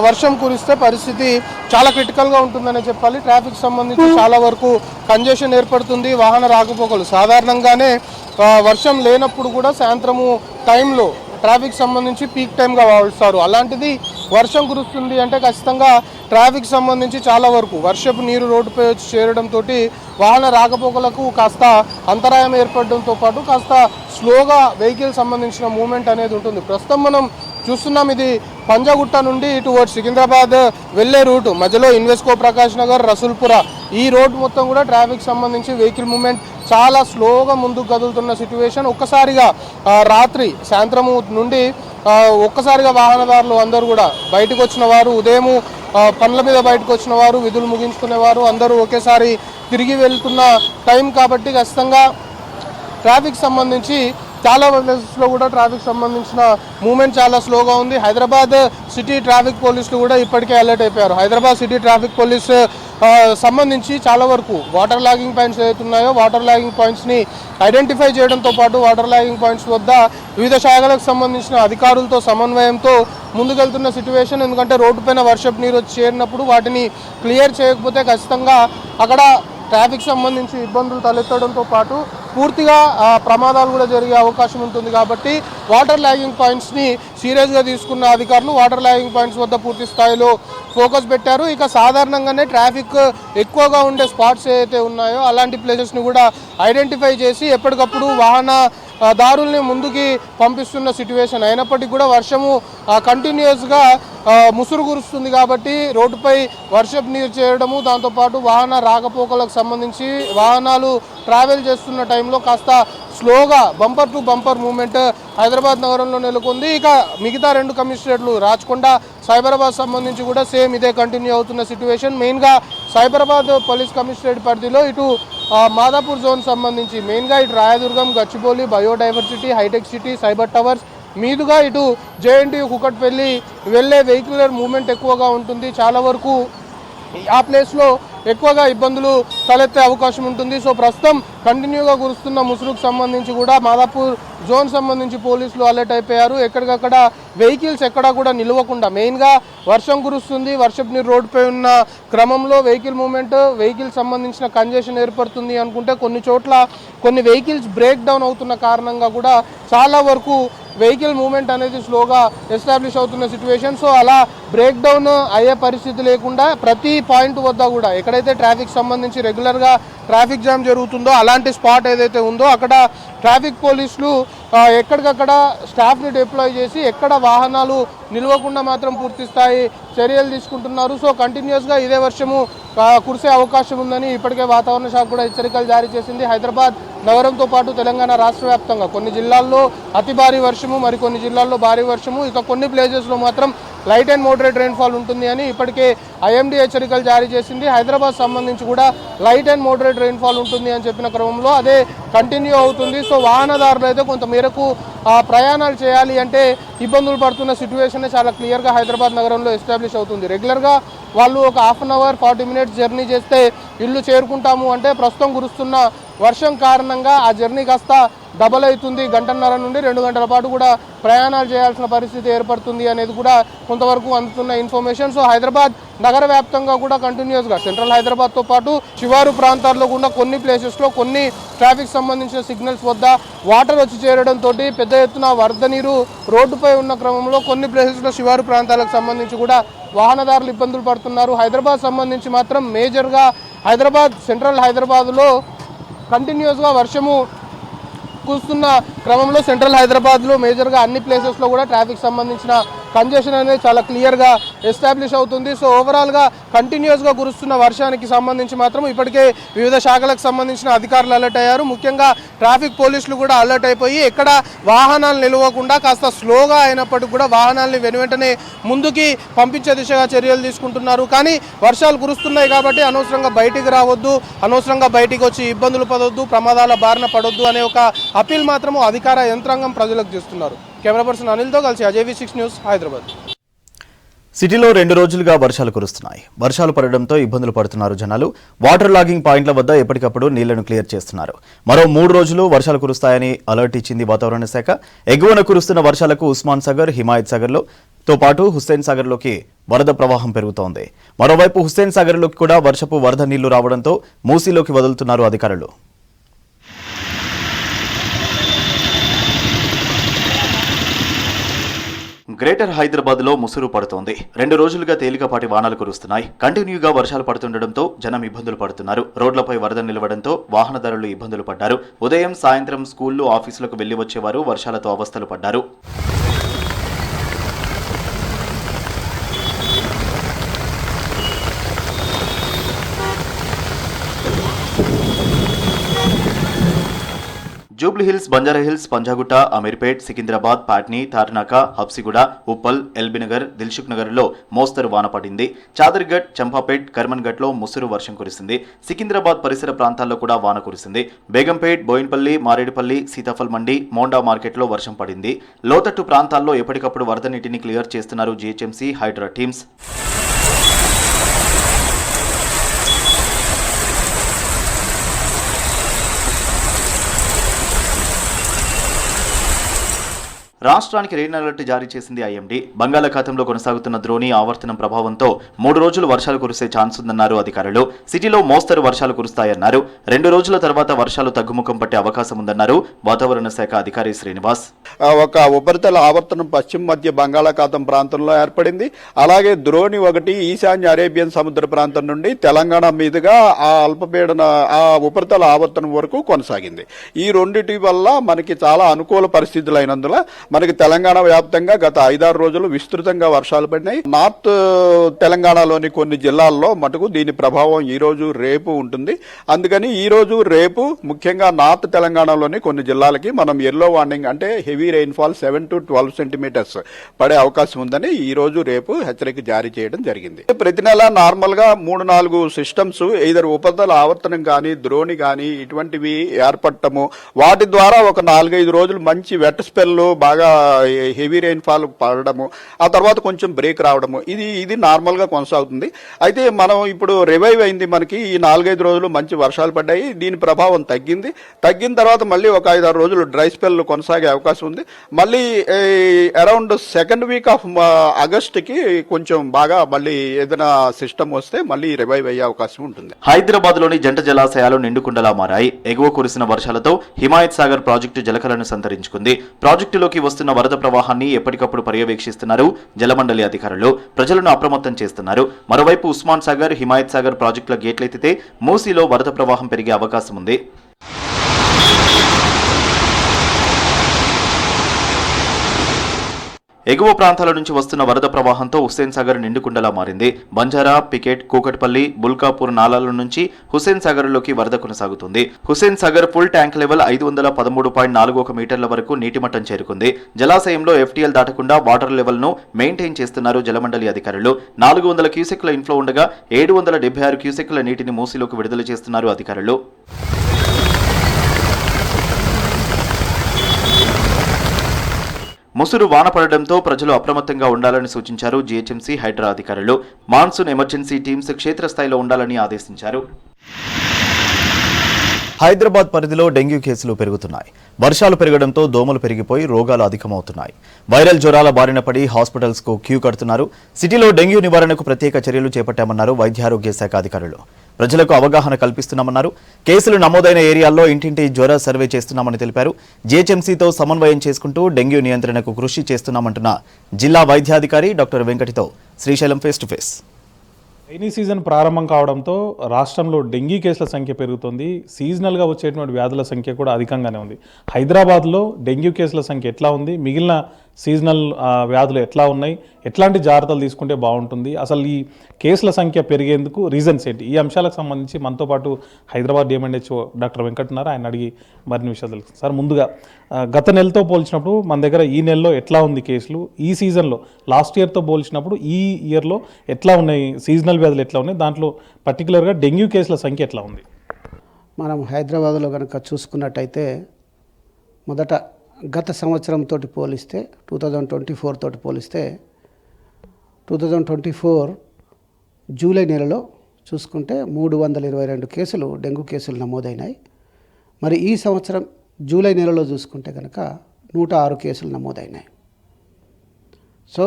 వర్షం కురిస్తే పరిస్థితి చాలా క్రిటికల్గా ఉంటుందనే చెప్పాలి. ట్రాఫిక్ సంబంధించి చాలా వరకు కంజెషన్ ఏర్పడుతుంది. వాహన రాకపోకలు సాధారణంగానే వర్షం లేనప్పుడు కూడా సాయంత్రము టైంలో ట్రాఫిక్ సంబంధించి పీక్ టైంగా భావిస్తారు. అలాంటిది వర్షం కురుస్తుంది అంటే ఖచ్చితంగా ట్రాఫిక్ సంబంధించి చాలా వరకు వర్షపు నీరు రోడ్డుపై వచ్చి చేరడంతో వాహన రాకపోకలకు కాస్త అంతరాయం ఏర్పడడంతో పాటు కాస్త స్లోగా వెహికల్ సంబంధించిన మూవ్మెంట్ అనేది ఉంటుంది. ప్రస్తుతం మనం చూస్తున్నాం, ఇది పంజాగుట్ట నుండి ఇటు సికింద్రాబాద్ వెళ్లే రూట్ మధ్యలో ఇన్వెస్కో ప్రకాష్ నగర్ రసూల్పుర ఈ రోడ్ మొత్తం కూడా ట్రాఫిక్ సంబంధించి వెహికల్ మూవ్మెంట్ చాలా స్లోగా ముందుకు కదులుతున్న సిచ్యువేషన్. ఒక్కసారిగా రాత్రి సాయంత్రం నుండి ఒక్కసారిగా వాహనదారులు అందరూ కూడా బయటకు వచ్చిన వారు, ఉదయం పనుల మీద బయటకు వచ్చిన వారు, విధులు ముగించుకునేవారు అందరూ ఒకేసారి తిరిగి వెళ్తున్న టైం కాబట్టి ఖచ్చితంగా ట్రాఫిక్ సంబంధించి చాలా ప్లేసెస్లో కూడా ట్రాఫిక్ సంబంధించిన మూవ్మెంట్ చాలా స్లోగా ఉంది. హైదరాబాద్ సిటీ ట్రాఫిక్ పోలీసులు కూడా ఇప్పటికే అలర్ట్ అయిపోయారు. హైదరాబాద్ సిటీ ట్రాఫిక్ పోలీస్ సంబంధించి చాలా వరకు వాటర్ లాగింగ్ పాయింట్స్ ఏదైతే ఉన్నాయో వాటర్ లాగింగ్ పాయింట్స్ని ఐడెంటిఫై చేయడంతో పాటు వాటర్ లాగింగ్ పాయింట్స్ వద్ద వివిధ శాఖలకు సంబంధించిన అధికారులతో సమన్వయంతో ముందుకెళ్తున్న సిచ్యువేషన్. ఎందుకంటే రోడ్డు పైన వర్షపు నీరు వచ్చి చేరినప్పుడు వాటిని క్లియర్ చేయకపోతే ఖచ్చితంగా అక్కడ ట్రాఫిక్ సంబంధించి ఇబ్బందులు తలెత్తడంతో పాటు పూర్తిగా ప్రమాదాలు కూడా జరిగే అవకాశం ఉంటుంది. కాబట్టి వాటర్ లాగింగ్ పాయింట్స్ని సీరియస్గా తీసుకున్న అధికారులు వాటర్ లాగింగ్ పాయింట్స్ వద్ద పూర్తి స్థాయిలో ఫోకస్ పెట్టారు. ఇక సాధారణంగానే ట్రాఫిక్ ఎక్కువగా ఉండే స్పాట్స్ ఏవైతే ఉన్నాయో అలాంటి ప్లేసెస్ని కూడా ఐడెంటిఫై చేసి ఎప్పటికప్పుడు దారుల్ని ముందుకి పంపిస్తున్న సిచ్యువేషన్. అయినప్పటికీ కూడా వర్షము కంటిన్యూస్గా ముసురు కురుస్తుంది కాబట్టి రోడ్డుపై వర్షపు నీరు చేయడము, దాంతోపాటు వాహన రాకపోకలకు సంబంధించి వాహనాలు ట్రావెల్ చేస్తున్న టైంలో కాస్త స్లోగా bumper to bumper movement Hyderabad నగరంలో నెలకొంది. ఇక మిగతా 2 కమిషనరేట్లు రాచకొండ, సైబరాబాద్ సంబంధించి కూడా సేమ్ ఇదే కంటిన్యూ అవుతున్న సిచ్యువేషన్. మెయిన్గా సైబరాబాద్ పోలీస్ కమిషనరేట్ పరిధిలో ఇటు మాదాపూర్ జోన్ సంబంధించి మెయిన్గా ఇటు Rayadurgam, Gachibowli, biodiversity, hitech city, cyber towers మీదుగా ఇటు జేఎన్టీయూ కుకట్పల్లి వెళ్ళే వెహికులర్ మూవ్మెంట్ ఎక్కువగా ఉంటుంది. చాలా వరకు ఆ ప్లేస్లో ఎక్కువగా ఇబ్బందులు తలెత్తే అవకాశం ఉంటుంది. సో ప్రస్తుతం కంటిన్యూగా కురుస్తున్న ముసురుకు సంబంధించి కూడా మాదాపూర్ జోన్ సంబంధించి పోలీసులు అలర్ట్ అయిపోయారు. ఎక్కడికక్కడ వెహికల్స్ ఎక్కడా కూడా నిలవకుండా మెయిన్గా వర్షం కురుస్తుంది, వర్షపు నీరు రోడ్డుపై ఉన్న క్రమంలో వెహికల్ మూవ్మెంట్ వెహికల్ సంబంధించిన కంజెషన్ ఏర్పడుతుంది అనుకుంటే కొన్ని చోట్ల కొన్ని వెహికల్స్ బ్రేక్ డౌన్ అవుతున్న కారణంగా కూడా చాలా వరకు వెహికల్ మూవ్మెంట్ అనేది స్లోగా ఎస్టాబ్లిష్ అవుతున్న సిచ్యువేషన్. సో అలా బ్రేక్ డౌన్ అయ్యే పరిస్థితి లేకుండా ప్రతి పాయింట్ వద్ద కూడా ఎక్కడైతే ట్రాఫిక్ సంబంధించి రెగ్యులర్గా ట్రాఫిక్ జామ్ జరుగుతుందో అలాంటి స్పాట్ ఏదైతే ఉందో అక్కడ ట్రాఫిక్ పోలీసులు ఎక్కడికక్కడ స్టాఫ్ని డిప్లాయ్ చేసి ఎక్కడ వాహనాలు నిలవకుండా మాత్రం పూర్తి స్థాయి చర్యలు తీసుకుంటున్నారు. సో కంటిన్యూస్గా ఇదే వర్షము కురిసే అవకాశం ఉందని ఇప్పటికే వాతావరణ శాఖ కూడా హెచ్చరికలు జారీ చేసింది. హైదరాబాద్ నగరంతో పాటు తెలంగాణ రాష్ట్ర వ్యాప్తంగా కొన్ని జిల్లాల్లో అతి భారీ వర్షము, మరికొన్ని జిల్లాల్లో భారీ వర్షము, ఇక కొన్ని ప్లేసెస్లో మాత్రం లైట్ అండ్ మోడరేట్ రెయిన్ఫాల్ ఉంటుంది అని ఇప్పటికే ఐఎండీ హెచ్చరికలు జారీ చేసింది. హైదరాబాద్ సంబంధించి కూడా లైట్ అండ్ మోడరేట్ రెయిన్ఫాల్ ఉంటుంది అని చెప్పిన క్రమంలో అదే కంటిన్యూ అవుతుంది. సో వాహనదారులు అయితే కొంత మేరకు ప్రయాణాలు చేయాలి అంటే ఇబ్బందులు పడుతున్న సిచ్యువేషన్ చాలా క్లియర్గా హైదరాబాద్ నగరంలో ఎస్టాబ్లిష్ అవుతుంది. రెగ్యులర్గా వాళ్ళు ఒక half an hour 40 minutes journey చేస్తే ఇల్లు చేరుకుంటాము అంటే ప్రస్తుతం కురుస్తున్న వర్షం కారణంగా ఆ జర్నీ కాస్త డబల్ అవుతుంది. 1.5 నుండి 2 గంటల పాటు కూడా ప్రయాణాలు చేయాల్సిన పరిస్థితి ఏర్పడుతుంది అనేది కూడా కొంతవరకు అందుతున్న ఇన్ఫర్మేషన్. సో హైదరాబాద్ నగర వ్యాప్తంగా కూడా కంటిన్యూస్గా సెంట్రల్ హైదరాబాద్తో పాటు శివారు ప్రాంతాల్లో కూడా కొన్ని ప్లేసెస్లో కొన్ని ట్రాఫిక్ సంబంధించిన సిగ్నల్స్ వద్ద వాటర్ వచ్చి చేరడంతో పెద్ద ఎత్తున వరద నీరు రోడ్డుపై ఉన్న క్రమంలో కొన్ని ప్లేసెస్లో శివారు ప్రాంతాలకు సంబంధించి కూడా వాహనదారులు ఇబ్బందులు పడుతున్నారు. హైదరాబాద్ సంబంధించి మాత్రం మేజర్గా సెంట్రల్ హైదరాబాద్లో కంటిన్యూస్గా వర్షము కురుస్తున్న క్రమంలో సెంట్రల్ హైదరాబాద్లో మేజర్గా అన్ని ప్లేసెస్లో కూడా ట్రాఫిక్ సంబంధించిన కంజెషన్ అనేది చాలా క్లియర్గా ఎస్టాబ్లిష్ అవుతుంది. సో ఓవరాల్గా కంటిన్యూస్గా కురుస్తున్న వర్షానికి సంబంధించి మాత్రం ఇప్పటికే వివిధ శాఖలకు సంబంధించిన అధికారులు అలర్ట్ అయ్యారు. ముఖ్యంగా ట్రాఫిక్ పోలీసులు కూడా అలర్ట్ అయిపోయి ఎక్కడ వాహనాలు నిలవకుండా కాస్త స్లోగా అయినప్పటికీ కూడా వాహనాలని వెనువెంటనే ముందుకి పంపించే దిశగా చర్యలు తీసుకుంటున్నారు. కానీ వర్షాలు కురుస్తున్నాయి కాబట్టి అనవసరంగా బయటికి రావద్దు, అనవసరంగా బయటికి వచ్చి ఇబ్బందులు పడవద్దు, ప్రమాదాల బారిన పడొద్దు అనే ఒక అపీల్ మాత్రము అధికార యంత్రాంగం ప్రజలకు చేస్తున్నారు. కెమెరా పర్సన్ అనిల్తో కలిసి అజయ్ V6 న్యూస్ హైదరాబాద్. సిటీలో 2 రోజులుగా వర్షాలు కురుస్తున్నాయి. వర్షాలు పడడంతో ఇబ్బందులు పడుతున్నారు జనాలు. వాటర్ లాగింగ్ పాయింట్ల వద్ద ఎప్పటికప్పుడు నీళ్లను క్లియర్ చేస్తున్నారు. మరో 3 రోజులు వర్షాలు కురుస్తాయని అలర్ట్ ఇచ్చింది వాతావరణ శాఖ. ఎగువన కురుస్తున్న వర్షాలకు ఉస్మాన్ సాగర్, హిమాయత్ సాగర్లో తో పాటు హుస్సేన్ సాగర్లోకి వరద ప్రవాహం పెరుగుతోంది. మరోవైపు హుస్సేన్ సాగర్లోకి కూడా వర్షపు వరద నీళ్లు రావడంతో మూసీలోకి వదులుతున్నారు అధికారులు. గ్రేటర్ హైదరాబాద్లో ముసురు పడుతోంది. 2 రోజులుగా తేలికపాటి వానలు కురుస్తున్నాయి. కంటిన్యూగా వర్షాలు పడుతుండటంతో జనం ఇబ్బందులు పడుతున్నారు. రోడ్లపై వరద నిలవడంతో వాహనదారులు ఇబ్బందులు పడ్డారు. ఉదయం, సాయంత్రం స్కూళ్లు, ఆఫీసులకు వెళ్లి వచ్చేవారు వర్షాలతో అవస్థలు పడ్డారు. జూబ్లీహిల్స్, బంజారాహిల్స్, పంజాగుట్ట, అమీర్పేట్, సికింద్రాబాద్, పాట్నీ, తార్నాక, హబ్సిగూడ, ఉప్పల్, ఎల్బీనగర్, దిల్సుఖ్ నగర్లో మోస్తరు వాన పడింది. చాదర్గఢ్, చంపాపేట్, కర్మన్ఘట్లో ముసురు వర్షం కురిసింది. సికింద్రాబాద్ పరిసర ప్రాంతాల్లో కూడా వాన కురిసింది. బేగంపేట్, బోయిన్పల్లి, మారేడుపల్లి, సీతాఫల్ మండి, మోండా మార్కెట్లో వర్షం పడింది. లోతట్టు ప్రాంతాల్లో ఎప్పటికప్పుడు వరద నీటిని క్లియర్ చేస్తున్నారు జీహెచ్ఎంసీ, హైడ్రా టీమ్స్. రాష్ట్రానికి రెయిన్ అలర్ట్ జారీ చేసింది ఐఎండీ. బంగాళాఖాతంలో కొనసాగుతున్న ద్రోణి ఆవర్తనం ప్రభావంతో 3 రోజులు వర్షాలు కురిసే ఛాన్స్ ఉందన్నారు అధికారులు. సిటీలో మోస్తరు వర్షాలు కురుస్తాయన్నారు. 2 రోజుల తర్వాత వర్షాలు తగ్గుముఖం పట్టే అవకాశం ఉందన్నారు వాతావరణ శాఖ అధికారి శ్రీనివాస్. ఒక ఉపరితల ఆవర్తనం పశ్చిమ మధ్య బంగాళాఖాతం ప్రాంతంలో ఏర్పడింది. అలాగే ద్రోణి ఒకటి ఈశాన్య అరేబియన్ సముద్ర ప్రాంతం నుండి తెలంగాణ మీదుగా ఆ అల్పపీడన ఆ ఉపరితల ఆవర్తనం వరకు కొనసాగింది. ఈ రెండిటి వల్ల మనకి చాలా అనుకూల పరిస్థితులు అయినందున మనకి తెలంగాణ వ్యాప్తంగా గత 5-6 రోజులు విస్తృతంగా వర్షాలు పడినాయి. నార్త్ తెలంగాణలోని కొన్ని జిల్లాల్లో మటుకు దీని ప్రభావం ఈ రోజు రేపు ఉంటుంది. అందుకని ఈ రోజు రేపు ముఖ్యంగా నార్త్ తెలంగాణలోని కొన్ని జిల్లాలకి మనం ఎల్లో వార్నింగ్ అంటే హెవీ రెయిన్ఫాల్ 7 to 12 సెంటీమీటర్స్ పడే అవకాశం ఉందని ఈ రోజు రేపు హెచ్చరిక జారీ చేయడం జరిగింది. ప్రతి నెల నార్మల్ గా 3-4 సిస్టమ్స్ ఇద్దరు ఉపరితల ఆవర్తనం కానీ ద్రోణి కానీ ఇటువంటివి ఏర్పడటము, వాటి ద్వారా ఒక 4-5 రోజులు మంచి వెట్ స్పెల్ బాగా హెవీ రెయిన్ఫాల్ పడడము, ఆ తర్వాత కొంచెం బ్రేక్ రావడము, ఇది నార్మల్ గా కొనసాగుతుంది. అయితే మనం ఇప్పుడు రివైవ్ అయింది. మనకి ఈ 4-5 రోజులు మంచి వర్షాలు పడ్డాయి. దీని ప్రభావం తగ్గిన తర్వాత మళ్ళీ ఒక 5-6 రోజులు డ్రై స్పెల్ కొనసాగే అవకాశం ఉంది. మళ్ళీ around second week off August కి కొంచెం బాగా మళ్ళీ ఏదైనా సిస్టమ్ వస్తే మళ్ళీ రివైవ్ అయ్యే అవకాశం ఉంటుంది. హైదరాబాద్ లోని జంట జలాశయాలు నిండుకుండలా మారాయి. ఎగువ కురిసిన వర్షాలతో హిమాయత్ సాగర్ ప్రాజెక్టు జలకలను సంతరించుకుంది. ప్రాజెక్టులోకి వస్తున్న వరద ప్రవాహాన్ని ఎప్పటికప్పుడు పర్యవేక్షిస్తున్నారు జలమండలి అధికారులు. ప్రజలను అప్రమత్తం చేస్తున్నారు. మరోవైపు ఉస్మాన్ సాగర్, హిమాయత్ సాగర్ ప్రాజెక్టుల గేట్లెత్తితే మూసీలో వరద ప్రవాహం పెరిగే అవకాశం ఉంది. ఎగువ ప్రాంతాల నుంచి వస్తున్న వరద ప్రవాహంతో హుస్సేన్ సాగర్ నిండుకుండలా మారింది. బంజారా, పికెట్, కూకట్పల్లి, బుల్కాపూర్ నాలాల నుంచి హుస్సేన్ సాగర్లోకి వరద కొనసాగుతుంది. Hussain Sagar full tank level 513.41 మీటర్ల వరకు నీటిమట్టం చేరుకుంది. జలాశయంలో ఎఫ్టీఎల్ దాటకుండా వాటర్ లెవెల్ ను మెయింటైన్ చేస్తున్నారు జలమండలి అధికారులు. 400 క్యూసెక్ల ఇన్ఫ్లో ఉండగా 776 క్యూసెక్ల నీటిని మూసీలోకి విడుదల చేస్తున్నారు అధికారులు. ముసురు వాన పడడంతో ప్రజలు అప్రమత్తంగా ఉండాలని సూచించారు జీహెచ్ఎంసీ, హైడ్రా అధికారులు. మాన్సూన్ ఎమర్జెన్సీ టీమ్స్ క్షేత్రస్థాయిలో ఉండాలని ఆదేశించారు. హైదరాబాద్ పరిధిలో డెంగ్యూ కేసులు పెరుగుతున్నాయి. వర్షాలు పెరగడంతో దోమలు పెరిగిపోయి రోగాలు అధికమవుతున్నాయి. వైరల్ జ్వరాల బారిన పడి హాస్పిటల్స్ కు క్యూ కడుతున్నారు. సిటీలో డెంగ్యూ నివారణకు ప్రత్యేక చర్యలు చేపట్టామన్నారు వైద్యారోగ్య శాఖ అధికారులు. ప్రజలకు అవగాహన కల్పిస్తున్నామన్నారు. కేసులు నమోదైన ఏరియాల్లో ఇంటింటి జ్వర సర్వే చేస్తున్నామని తెలిపారు. జీహెచ్ఎంసీతో సమన్వయం చేసుకుంటూ డెంగ్యూ నియంత్రణకు కృషి చేస్తున్నామంటున్న జిల్లా వైద్యాధికారి డాక్టర్ వెంకటితో Srisailam face to face. Rainy season ప్రారంభం కావడంతో రాష్ట్రంలో డెంగీ కేసుల సంఖ్య పెరుగుతుంది. సీజనల్గా వచ్చేటువంటి వ్యాధుల సంఖ్య కూడా అధికంగానే ఉంది. హైదరాబాద్లో డెంగ్యూ కేసుల సంఖ్య ఎట్లా ఉంది, మిగిలిన సీజనల్ వ్యాధులు ఎట్లా ఉన్నాయి, ఎట్లాంటి జాగ్రత్తలు తీసుకుంటే బాగుంటుంది, అసలు ఈ కేసుల సంఖ్య పెరిగేందుకు రీజన్స్ ఏంటి, ఈ అంశాలకు సంబంధించి మనతో పాటు హైదరాబాద్ డిఎంఎన్హెచ్ఓ డాక్టర్ వెంకట్ ఉన్నారు. ఆయన అడిగి మరిన్ని విషయాలు తెలుస్తుంది. సార్, ముందుగా గత నెలతో పోల్చినప్పుడు మన దగ్గర ఈ నెలలో ఎట్లా ఉంది కేసులు, ఈ సీజన్లో లాస్ట్ ఇయర్తో పోల్చినప్పుడు ఈ ఇయర్లో ఎట్లా ఉన్నాయి, సీజనల్ వ్యాధులు ఎట్లా ఉన్నాయి, దాంట్లో పర్టికులర్గా డెంగ్యూ కేసుల సంఖ్య ఎట్లా ఉంది? మనం హైదరాబాద్లో కనుక చూసుకున్నట్టయితే మొదట గత సంవత్సరంతో పోలిస్తే 2024 తోటి పోలిస్తే 2024 జూలై నెలలో చూసుకుంటే 322 కేసులు డెంగ్యూ కేసులు నమోదైనాయి. మరి ఈ సంవత్సరం జూలై నెలలో చూసుకుంటే కనుక 106 కేసులు నమోదైనాయి. సో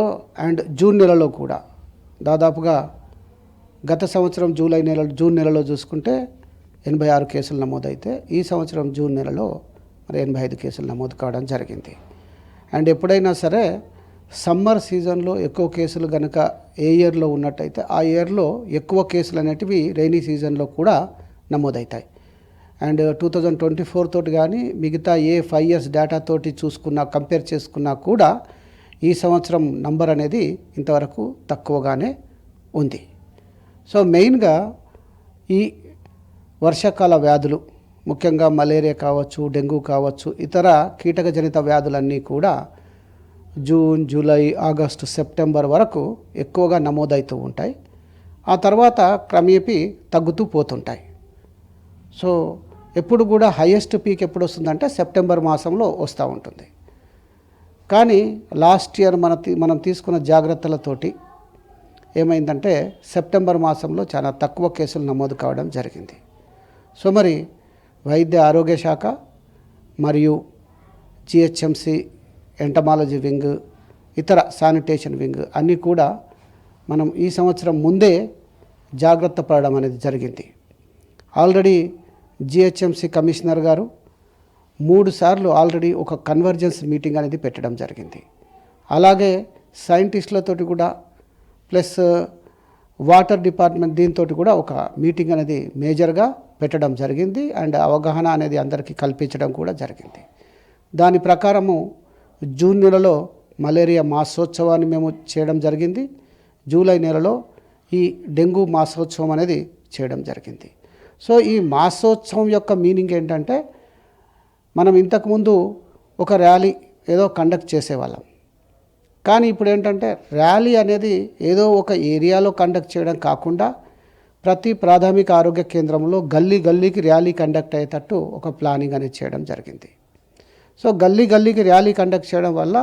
అండ్ జూన్ నెలలో కూడా దాదాపుగా గత సంవత్సరం జూన్ నెలలో చూసుకుంటే 86 కేసులు నమోదైతే ఈ సంవత్సరం జూన్ నెలలో మరి 85 కేసులు నమోదు కావడం జరిగింది. అండ్ ఎప్పుడైనా సరే సమ్మర్ సీజన్లో ఎక్కువ కేసులు కనుక ఏ ఇయర్లో ఉన్నట్టయితే ఆ ఇయర్లో ఎక్కువ కేసులు అనేటివి రైనీ సీజన్లో కూడా నమోదవుతాయి. అండ్ 2024 తోటి కానీ మిగతా ఏ 5 years డేటా తోటి కంపేర్ చేసుకున్నా కూడా ఈ సంవత్సరం నంబర్ అనేది ఇంతవరకు తక్కువగానే ఉంది. సో మెయిన్గా ఈ వర్షాకాల వ్యాధులు ముఖ్యంగా మలేరియా కావచ్చు, డెంగ్యూ కావచ్చు, ఇతర కీటకజనిత వ్యాధులన్నీ కూడా జూన్, జూలై, ఆగస్టు, సెప్టెంబర్ వరకు ఎక్కువగా నమోదవుతూ ఉంటాయి. ఆ తర్వాత క్రమేపీ తగ్గుతూ పోతుంటాయి. సో ఎప్పుడు కూడా హైయెస్ట్ పీక్ ఎప్పుడు వస్తుందంటే సెప్టెంబర్ మాసంలో వస్తూ ఉంటుంది. కానీ లాస్ట్ ఇయర్ మనం తీసుకున్న జాగ్రత్తలతోటి ఏమైందంటే సెప్టెంబర్ మాసంలో చాలా తక్కువ కేసులు నమోదు కావడం జరిగింది. సో మరి వైద్య ఆరోగ్య శాఖ మరియు జిహెచ్ఎంసి ఎంటమాలజీ వింగ్, ఇతర శానిటేషన్ వింగ్ అన్నీ కూడా మనం ఈ సంవత్సరం ముందే జాగ్రత్త పడడం అనేది జరిగింది. ఆల్రెడీ జిహెచ్ఎంసి కమిషనర్ గారు 3 సార్లు ఆల్రెడీ ఒక కన్వర్జెన్స్ మీటింగ్ అనేది పెట్టడం జరిగింది. అలాగే సైంటిస్టులతోటి కూడా ప్లస్ వాటర్ డిపార్ట్మెంట్ దీంతో కూడా ఒక మీటింగ్ అనేది మేజర్గా పెట్టడం జరిగింది. అండ్ అవగాహన అనేది అందరికీ కల్పించడం కూడా జరిగింది. దాని ప్రకారము జూన్ నెలలో మలేరియా మాసోత్సవాన్ని మేము చేయడం జరిగింది. జూలై నెలలో ఈ డెంగ్యూ మాసోత్సవం అనేది చేయడం జరిగింది. సో ఈ మాసోత్సవం యొక్క మీనింగ్ ఏంటంటే మనం ఇంతకుముందు ఒక ర్యాలీ ఏదో కండక్ట్ చేసేవాళ్ళం. కానీ ఇప్పుడు ఏంటంటే ర్యాలీ అనేది ఏదో ఒక ఏరియాలో కండక్ట్ చేయడం కాకుండా ప్రతి ప్రాథమిక ఆరోగ్య కేంద్రంలో గల్లీకి ర్యాలీ కండక్ట్ అయ్యేటట్టు ఒక ప్లానింగ్ అనేది చేయడం జరిగింది. సో గల్లీకి ర్యాలీ కండక్ట్ చేయడం వల్ల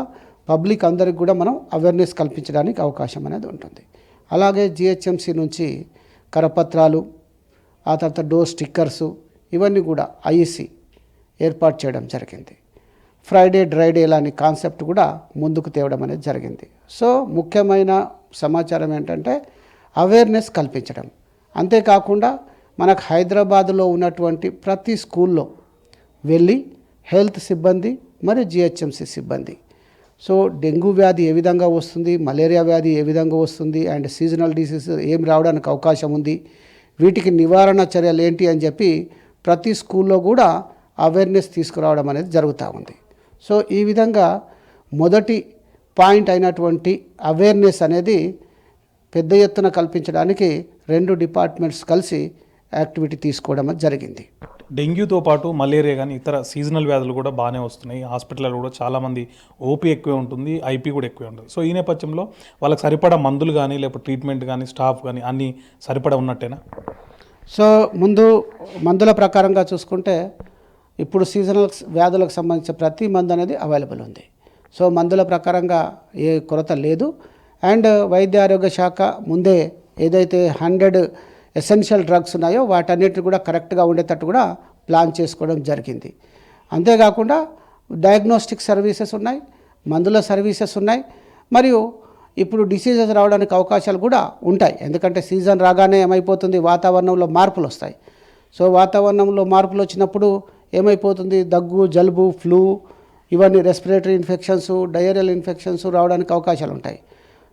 పబ్లిక్ అందరికి కూడా మనం అవేర్నెస్ కల్పించడానికి అవకాశం అనేది ఉంటుంది. అలాగే జిహెచ్ఎంసి నుంచి కరపత్రాలు, ఆ తర్వాత డోర్ స్టిక్కర్సు, ఇవన్నీ కూడా ఐఈసి ఏర్పాటు చేయడం జరిగింది. ఫ్రైడే డ్రై డే లాంటి కాన్సెప్ట్ కూడా ముందుకు తేవడం అనేది జరిగింది. సో ముఖ్యమైన సమాచారం ఏంటంటే అవేర్నెస్ కల్పించడం. అంతేకాకుండా మనకు హైదరాబాదులో ఉన్నటువంటి ప్రతి స్కూల్లో వెళ్ళి హెల్త్ సిబ్బంది మరియు జిహెచ్ఎంసి సిబ్బంది సో డెంగ్యూ వ్యాధి ఏ విధంగా వస్తుంది, మలేరియా వ్యాధి ఏ విధంగా వస్తుంది, అండ్ సీజనల్ డిసీజ్ ఏం రావడానికి అవకాశం ఉంది, వీటికి నివారణ చర్యలు ఏంటి అని చెప్పి ప్రతి స్కూల్లో కూడా అవేర్నెస్ తీసుకురావడం అనేది జరుగుతూ ఉంది. సో ఈ విధంగా మొదటి పాయింట్ అయినటువంటి అవేర్నెస్ అనేది పెద్ద ఎత్తున కల్పించడానికి 2 డిపార్ట్మెంట్స్ కలిసి యాక్టివిటీ తీసుకోవడం జరిగింది. డెంగ్యూతో పాటు మలేరియా కానీ ఇతర సీజనల్ వ్యాధులు కూడా బాగానే వస్తున్నాయి. హాస్పిటల్లో కూడా చాలామంది ఓపీ ఎక్కువే ఉంటుంది, ఐపీ కూడా ఎక్కువే ఉంటుంది. సో ఈ నేపథ్యంలో వాళ్ళకి సరిపడా మందులు కానీ లేకపోతే ట్రీట్మెంట్ కానీ స్టాఫ్ కానీ అన్నీ సరిపడా ఉన్నట్టేనా? సో ముందు మందుల ప్రకారంగా చూసుకుంటే ఇప్పుడు సీజనల్ వ్యాధులకు సంబంధించిన ప్రతి మందు అనేది అవైలబుల్ ఉంది. సో మందుల ప్రకారంగా ఏ కొరత లేదు. అండ్ వైద్య ఆరోగ్య శాఖ ముందే ఏదైతే 100 ఎసెన్షియల్ డ్రగ్స్ ఉన్నాయో వాటన్నిటిని కూడా కరెక్ట్గా ఉండేటట్టు కూడా ప్లాన్ చేసుకోవడం జరిగింది. అంతేకాకుండా డయాగ్నోస్టిక్ సర్వీసెస్ ఉన్నాయి, మందుల సర్వీసెస్ ఉన్నాయి, మరియు ఇప్పుడు డిసీజెస్ రావడానికి అవకాశాలు కూడా ఉంటాయి. ఎందుకంటే సీజన్ రాగానే ఏమైపోతుంది, వాతావరణంలో మార్పులు వస్తాయి. సో వాతావరణంలో మార్పులు వచ్చినప్పుడు ఏమైపోతుంది, దగ్గు, జలుబు, ఫ్లూ, ఇవన్నీ రెస్పిరేటరీ ఇన్ఫెక్షన్స్, డయేరియల్ ఇన్ఫెక్షన్స్ రావడానికి అవకాశాలు ఉంటాయి.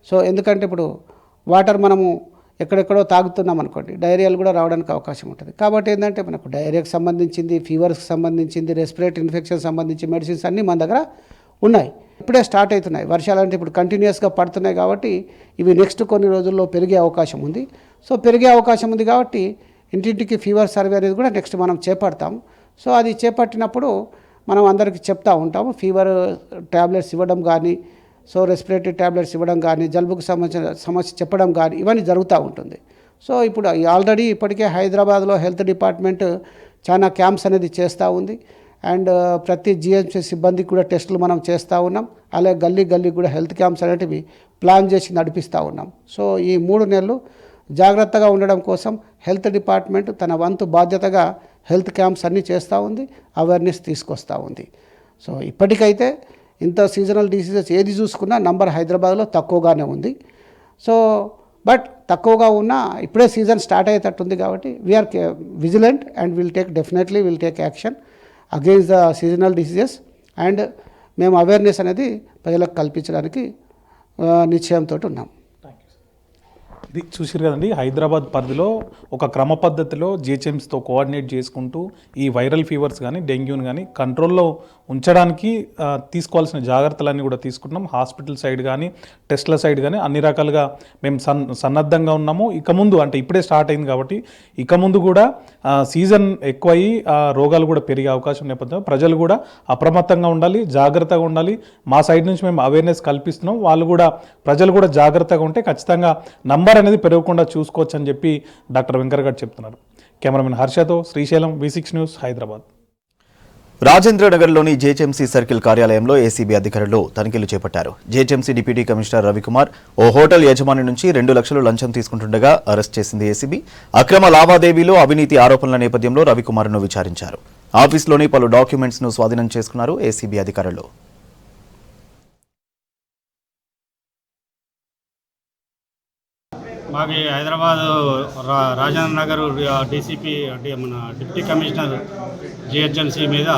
సో ఎందుకంటే ఇప్పుడు వాటర్ మనము ఎక్కడెక్కడో తాగుతున్నాం అనుకోండి, డయేరియాలు కూడా రావడానికి అవకాశం ఉంటుంది. కాబట్టి ఏంటంటే మనకు డయేరియాకి సంబంధించింది, ఫీవర్స్కి సంబంధించింది, రెస్పిరేటరీ ఇన్ఫెక్షన్ సంబంధించి మెడిసిన్స్ అన్నీ మన దగ్గర ఉన్నాయి. ఇప్పుడే స్టార్ట్ అవుతున్నాయి వర్షాలు, అంటే ఇప్పుడు కంటిన్యూస్గా పడుతున్నాయి కాబట్టి ఇవి నెక్స్ట్ కొన్ని రోజుల్లో పెరిగే అవకాశం ఉంది. సో పెరిగే అవకాశం ఉంది కాబట్టి ఇంటింటికి ఫీవర్ సర్వే అనేది కూడా నెక్స్ట్ మనం చేపడతాం. సో అది చేపట్టినప్పుడు మనం అందరికీ చెప్తూ ఉంటాము, ఫీవర్ ట్యాబ్లెట్స్ ఇవ్వడం కానీ, సో రెస్పిరేటరీ ట్యాబ్లెట్స్ ఇవ్వడం కానీ, జలుబుకు సంబంధించిన సమస్య చెప్పడం కానీ ఇవన్నీ జరుగుతూ ఉంటుంది. సో ఇప్పుడు ఆల్రెడీ ఇప్పటికే హైదరాబాద్లో హెల్త్ డిపార్ట్మెంట్ చాలా క్యాంప్స్ అనేది చేస్తూ ఉంది. అండ్ ప్రతి జిహెచ్ఎంసీ సిబ్బందికి కూడా టెస్టులు మనం చేస్తూ ఉన్నాం. అలాగే గల్లీ కూడా హెల్త్ క్యాంప్స్ అనేటివి ప్లాన్ చేసి నడిపిస్తూ ఉన్నాం. సో ఈ 3 నెలలు జాగ్రత్తగా ఉండడం కోసం హెల్త్ డిపార్ట్మెంట్ తన వంతు బాధ్యతగా హెల్త్ క్యాంప్స్ అన్నీ చేస్తూ ఉంది, అవేర్నెస్ తీసుకొస్తూ ఉంది. సో ఇప్పటికైతే ఇంత సీజనల్ డిసీజెస్ ఏది చూసుకున్నా నంబర్ హైదరాబాద్లో తక్కువగానే ఉంది. సో బట్ తక్కువగా ఉన్నా ఇప్పుడే సీజన్ స్టార్ట్ అయ్యేటట్టు ఉంది కాబట్టి we are vigilant and will take action against the seasonal diseases. And మేము అవేర్నెస్ అనేది ప్రజలకు కల్పించడానికి నిశ్చయంతో ఉన్నాం. ఇది చూసిరు కదండి, హైదరాబాద్ పరిధిలో ఒక క్రమ పద్ధతిలో జిహెచ్ఎంసీతో కోఆర్డినేట్ చేసుకుంటూ ఈ వైరల్ ఫీవర్స్ కానీ డెంగ్యూని కానీ కంట్రోల్లో ఉంచడానికి తీసుకోవాల్సిన జాగ్రత్తలన్నీ కూడా తీసుకుంటున్నాం. హాస్పిటల్ సైడ్ కానీ టెస్ట్ల సైడ్ కానీ అన్ని రకాలుగా మేము సన్నద్ధంగా ఉన్నాము. ఇక ముందు అంటే ఇప్పుడే స్టార్ట్ అయింది కాబట్టి ఇక ముందు కూడా సీజన్ ఎక్కువయ్యి రోగాలు కూడా పెరిగే అవకాశం నేపథ్యంలో ప్రజలు కూడా అప్రమత్తంగా ఉండాలి, జాగ్రత్తగా ఉండాలి. మా సైడ్ నుంచి మేము అవేర్నెస్ కల్పిస్తున్నాం. ప్రజలు కూడా జాగ్రత్తగా ఉంటే ఖచ్చితంగా నంబర్ అనేది పెరగకుండా చూసుకోవచ్చు అని చెప్పి డాక్టర్ వెంకర్ గారు చెప్తున్నారు. కెమెరామెన్ హర్షతో శ్రీశైలం, V6 న్యూస్, హైదరాబాద్. రాజేంద్రనగర్లోని జేహెచ్ఎంసీ సర్కిల్ కార్యాలయంలో ఏసీబీ అధికారులు తనిఖీలు చేపట్టారు. జేహెచ్ఎంసీ డిప్యూటీ కమిషనర్ రవికుమార్ ఓ హోటల్ యజమాని నుంచి 2 లక్షలు లంచం తీసుకుంటుండగా అరెస్ట్ చేసింది ఏసీబీ. అక్రమ లావాదేవీలో అవినీతి ఆరోపణల నేపథ్యంలో రవికుమార్ను విచారించారు. ఆఫీస్లోని పలు డాక్యుమెంట్స్ ను స్వాధీనం చేసుకున్నారు ఏసీబీ అధికారులు. మాకు హైదరాబాద్ రాజేంద్ర నగర్ డీసీపీ మన డిప్యూటీ కమిషనర్ జిహెచ్ఎంసీ మీద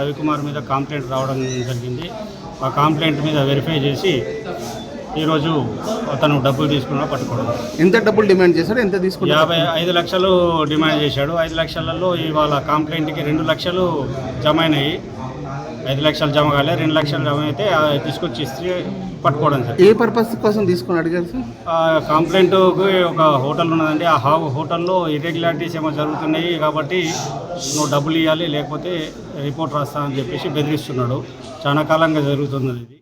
రవికుమార్ మీద కంప్లైంట్ రావడం జరిగింది. ఆ కంప్లైంట్ మీద వెరిఫై చేసి ఈరోజు అతను డబ్బులు తీసుకున్నా పట్టుకోవడం. ఎంత డబ్బులు డిమాండ్ చేశాడు, ఎంత తీసుకున్నాడు? 5 లక్షలు డిమాండ్ చేశాడు. 5 లక్షలలో ఇవాళ కంప్లైంట్కి 2 లక్షలు జమ అయినాయి. 5 లక్షలు జమ కాలే, 2 లక్షలు జమ అయితే తీసుకొచ్చి పట్టుకోవడం సార్. ఏ పర్పస్ కోసం తీసుకుని అడిగారు సార్? కంప్లైంట్కి ఒక హోటల్ ఉన్నదండి. ఆ హోటల్లో ఇర్రెగ్యులారిటీస్ ఏమో జరుగుతున్నాయి కాబట్టి నువ్వు డబ్బులు ఇవ్వాలి లేకపోతే రిపోర్ట్ రాస్తా అని చెప్పేసి బెదిరిస్తున్నాడు. చాలా కాలంగా జరుగుతున్నది ఇది.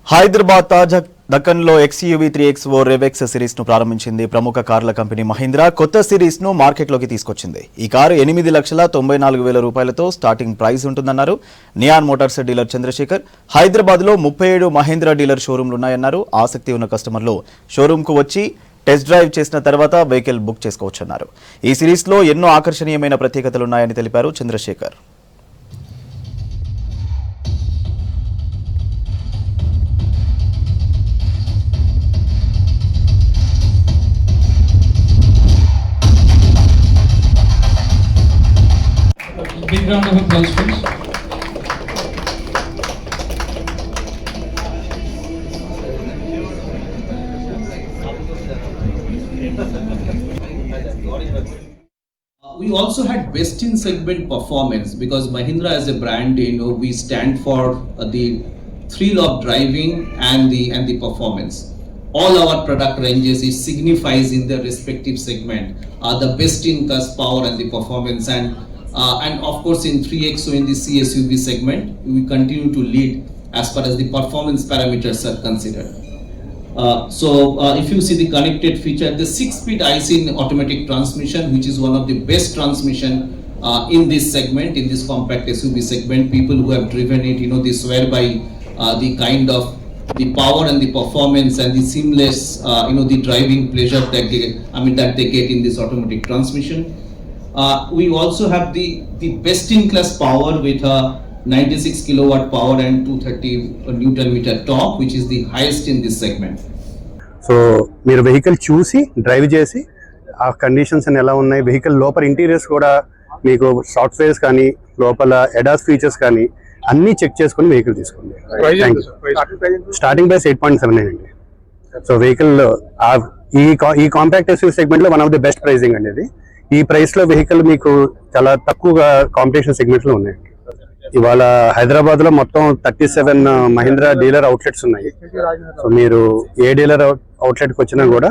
హైదరాబాద్ తాజా దక్కన్లో XUV 3XO రెవెక్స్ సిరీస్ ను ప్రారంభించింది. ప్రముఖ కార్ల కంపెనీ మహీంద్రా కొత్త సిరీస్ ను మార్కెట్లోకి తీసుకొచ్చింది. ఈ కారు 8,94,000 రూపాయలతో స్టార్టింగ్ ప్రైస్ ఉంటుందన్నారు Neon motors dealer Chandrasekhar. Hyderabad లో 37 మహీంద్రా డీలర్ షోరూంలున్నాయన్నారు. ఆసక్తి ఉన్న కస్టమర్లు షోరూమ్ కు వచ్చి టెస్ట్ డ్రైవ్ చేసిన తర్వాత వెహికల్ బుక్ చేసుకోవచ్చన్నారు. ఈ సిరీస్ లో ఎన్నో ఆకర్షణీయమైన ప్రత్యేకతలున్నాయని తెలిపారు Chandrasekhar. Big round of applause, please. We also had best in segment performance because Mahindra as a brand, we stand for the thrill of driving and the performance. All our product ranges it signifies in their respective segment the best in class power and the performance and of course in 3XO in the CSUV segment we continue to lead as far as the performance parameters are considered. If you see the connected feature, the 6-speed IC automatic transmission, which is one of the best transmission in this segment, in this compact SUV segment, people who have driven it, they swear by the kind of the power and the performance and the seamless, the driving pleasure that they get in this automatic transmission. We also have the best in class power with a 96 kilowatt power and 230 Newton meter torque, which is the highest in this segment. So మీరు vehicle చూసి drive చేసి ఆ conditions అని ఎలా ఉన్నాయి, vehicle లోపల interiors కూడా మీకు సాఫ్ట్వేర్స్ కానీ లోపల ఎడాస్ ఫీచర్స్ కానీ అన్నీ చెక్ చేసుకుని వెహికల్ తీసుకోండి. స్టార్టింగ్ ప్రైస్ 8.79 అండి. సో వెహికల్ ఈ కాంపాక్ట్ ఎస్యూవీ సెగ్మెంట్ లో one of the best pricing అండి. ఈ ప్రైస్ లో వెహికల్ మీకు చాలా తక్కువగా కాంపిటీషన్ సెగ్మెంట్ లో ఉన్నాయి. ఇవాళ హైదరాబాద్ లో మొత్తం 37 మహీంద్రా డీలర్ అవుట్లెట్స్ ఉన్నాయి. సో మీరు ఏ డీలర్ అవుట్లెట్ కి వచ్చినా కూడా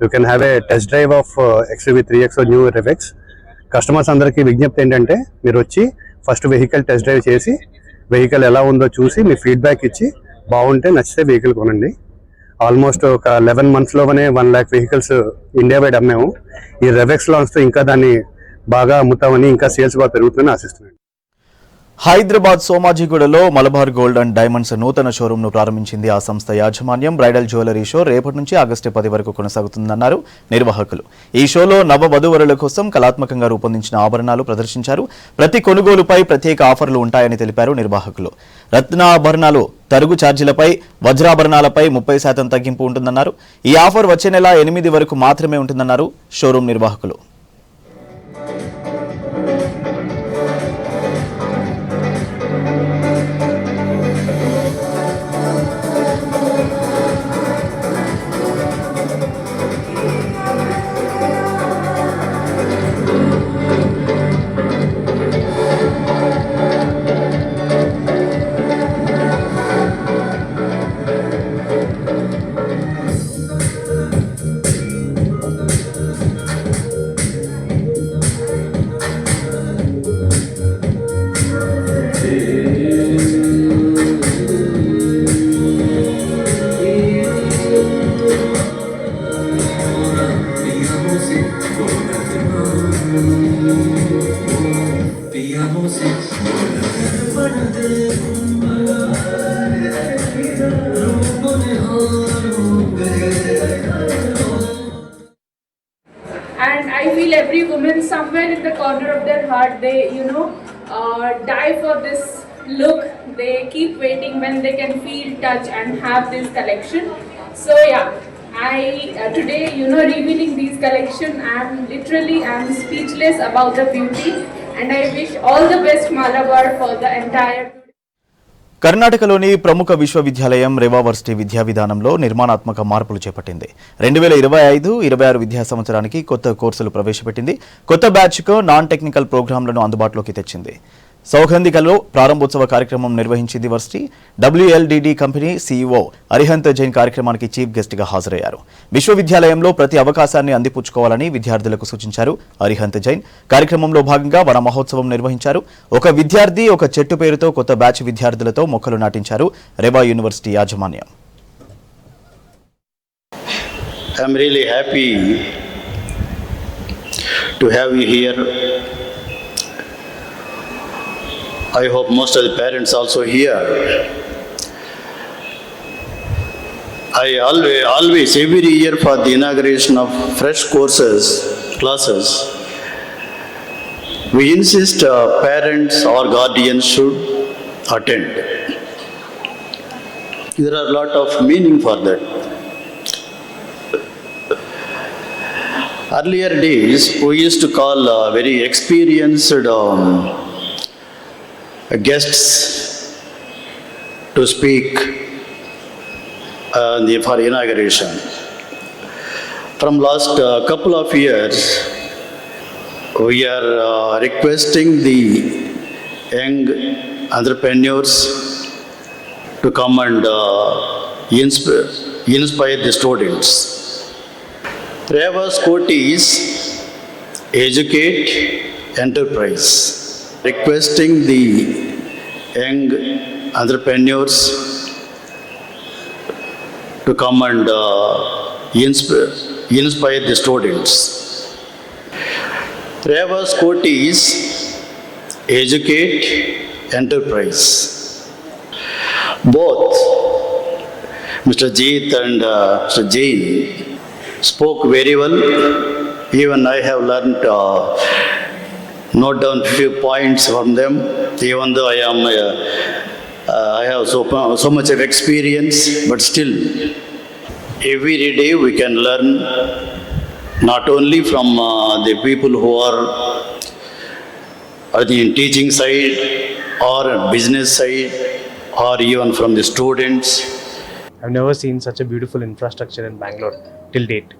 you can have a test drive of XUV 3XO new రెవెక్స్. Customers అందరికీ విజ్ఞప్తి ఏంటంటే మీరు వచ్చి ఫస్ట్ వెహికల్ టెస్ట్ డ్రైవ్ చేసి వెహికల్ ఎలా ఉందో చూసి మీ ఫీడ్బ్యాక్ ఇచ్చి బాగుంటే నచ్చితే వెహికల్ కొనండి. ఆల్మోస్ట్ ఒక 11 months లోనే 1 lakh వెహికల్స్ ఇండియా వైడ్ అమ్మాము. ఈ రెవెక్స్ లాంచ్తో ఇంకా దాన్ని బాగా అమ్ముతామని, ఇంకా సేల్స్ బాగా పెరుగుతుందని ఆశిస్తున్నాను. హైదరాబాద్ సోమాజిగూడలో మలబార్ గోల్డ్ అండ్ డైమండ్స్ నూతన షోరూంను ప్రారంభించింది. ఆ సంస్థ యాజమాన్యం బ్రైడల్ జ్యువెలరీ షో రేపటి నుంచి ఆగస్టు 10 వరకు కొనసాగుతుందన్నారు నిర్వాహకులు. ఈ షోలో నవ వధూవరుల కోసం కళాత్మకంగా రూపొందించిన ఆభరణాలు ప్రదర్శించారు. ప్రతి కొనుగోలుపై ప్రత్యేక ఆఫర్లు ఉంటాయని తెలిపారు నిర్వాహకులు. రత్నాభరణాలు తరుగు ఛార్జీలపై, వజ్రాభరణాలపై 30% తగ్గింపు ఉంటుందన్నారు. ఈ ఆఫర్ వచ్చే నెల 8 వరకు మాత్రమే ఉంటుందన్నారు షోరూం నిర్వాహకులు. And I feel every woman somewhere in the corner of their heart, they die for this look. They keep waiting when they can feel, touch and have this collection. So yeah, I today revealing these collection, I'm speechless about the beauty, and I wish all the best Malabar for the entire. కర్ణాటకలోని ప్రముఖ విశ్వవిద్యాలయం రేవావర్సిటీ విద్యా విధానంలో నిర్మాణాత్మక మార్పులు చేపట్టింది. 2025-26 విద్యా సంవత్సరానికి కొత్త కోర్సులు ప్రవేశపెట్టింది. కొత్త బ్యాచ్కు నాన్ టెక్నికల్ ప్రోగ్రాంలను అందుబాటులోకి తెచ్చింది. సౌగంధికలో ప్రారంభోత్సవ కార్యక్రమం నిర్వహించింది varsity. WLDD company CEO Arihant Jain కార్యక్రమానికి చీఫ్ గెస్ట్గా హాజరయ్యారు. విశ్వవిద్యాలయంలో ప్రతి అవకాశాన్ని అందిపుచ్చుకోవాలని విద్యార్థులకు సూచించారు అరిహంత్ జైన్. కార్యక్రమంలో భాగంగా వన మహోత్సవం నిర్వహించారు. ఒక విద్యార్థి ఒక చెట్టు పేరుతో కొత్త బ్యాచ్ విద్యార్థులతో మొక్కలు నాటించారు రేవా యూనివర్సిటీ యాజమాన్యం. I'm really happy to have you here. I hope most of the parents also here. I always every year for the inauguration of fresh classes, we insist parents or guardians should attend. There are a lot of meaning for that. Earlier days, we used to call very experienced guests to speak for inauguration. From last couple of years, we are requesting the young entrepreneurs to come and inspire the students. Reva's quote is educate, enterprise. Requesting the young entrepreneurs to come and inspire the students. Reva's quote is educate, enterprise. Both Mr. Jeet and Mr. Jain spoke very well. Even I have learned note down few points from them, even though I have so much of experience, but still every day we can learn, not only from the people who are the teaching side or business side, or even from the students. I've never seen such a beautiful infrastructure in Bangalore till date.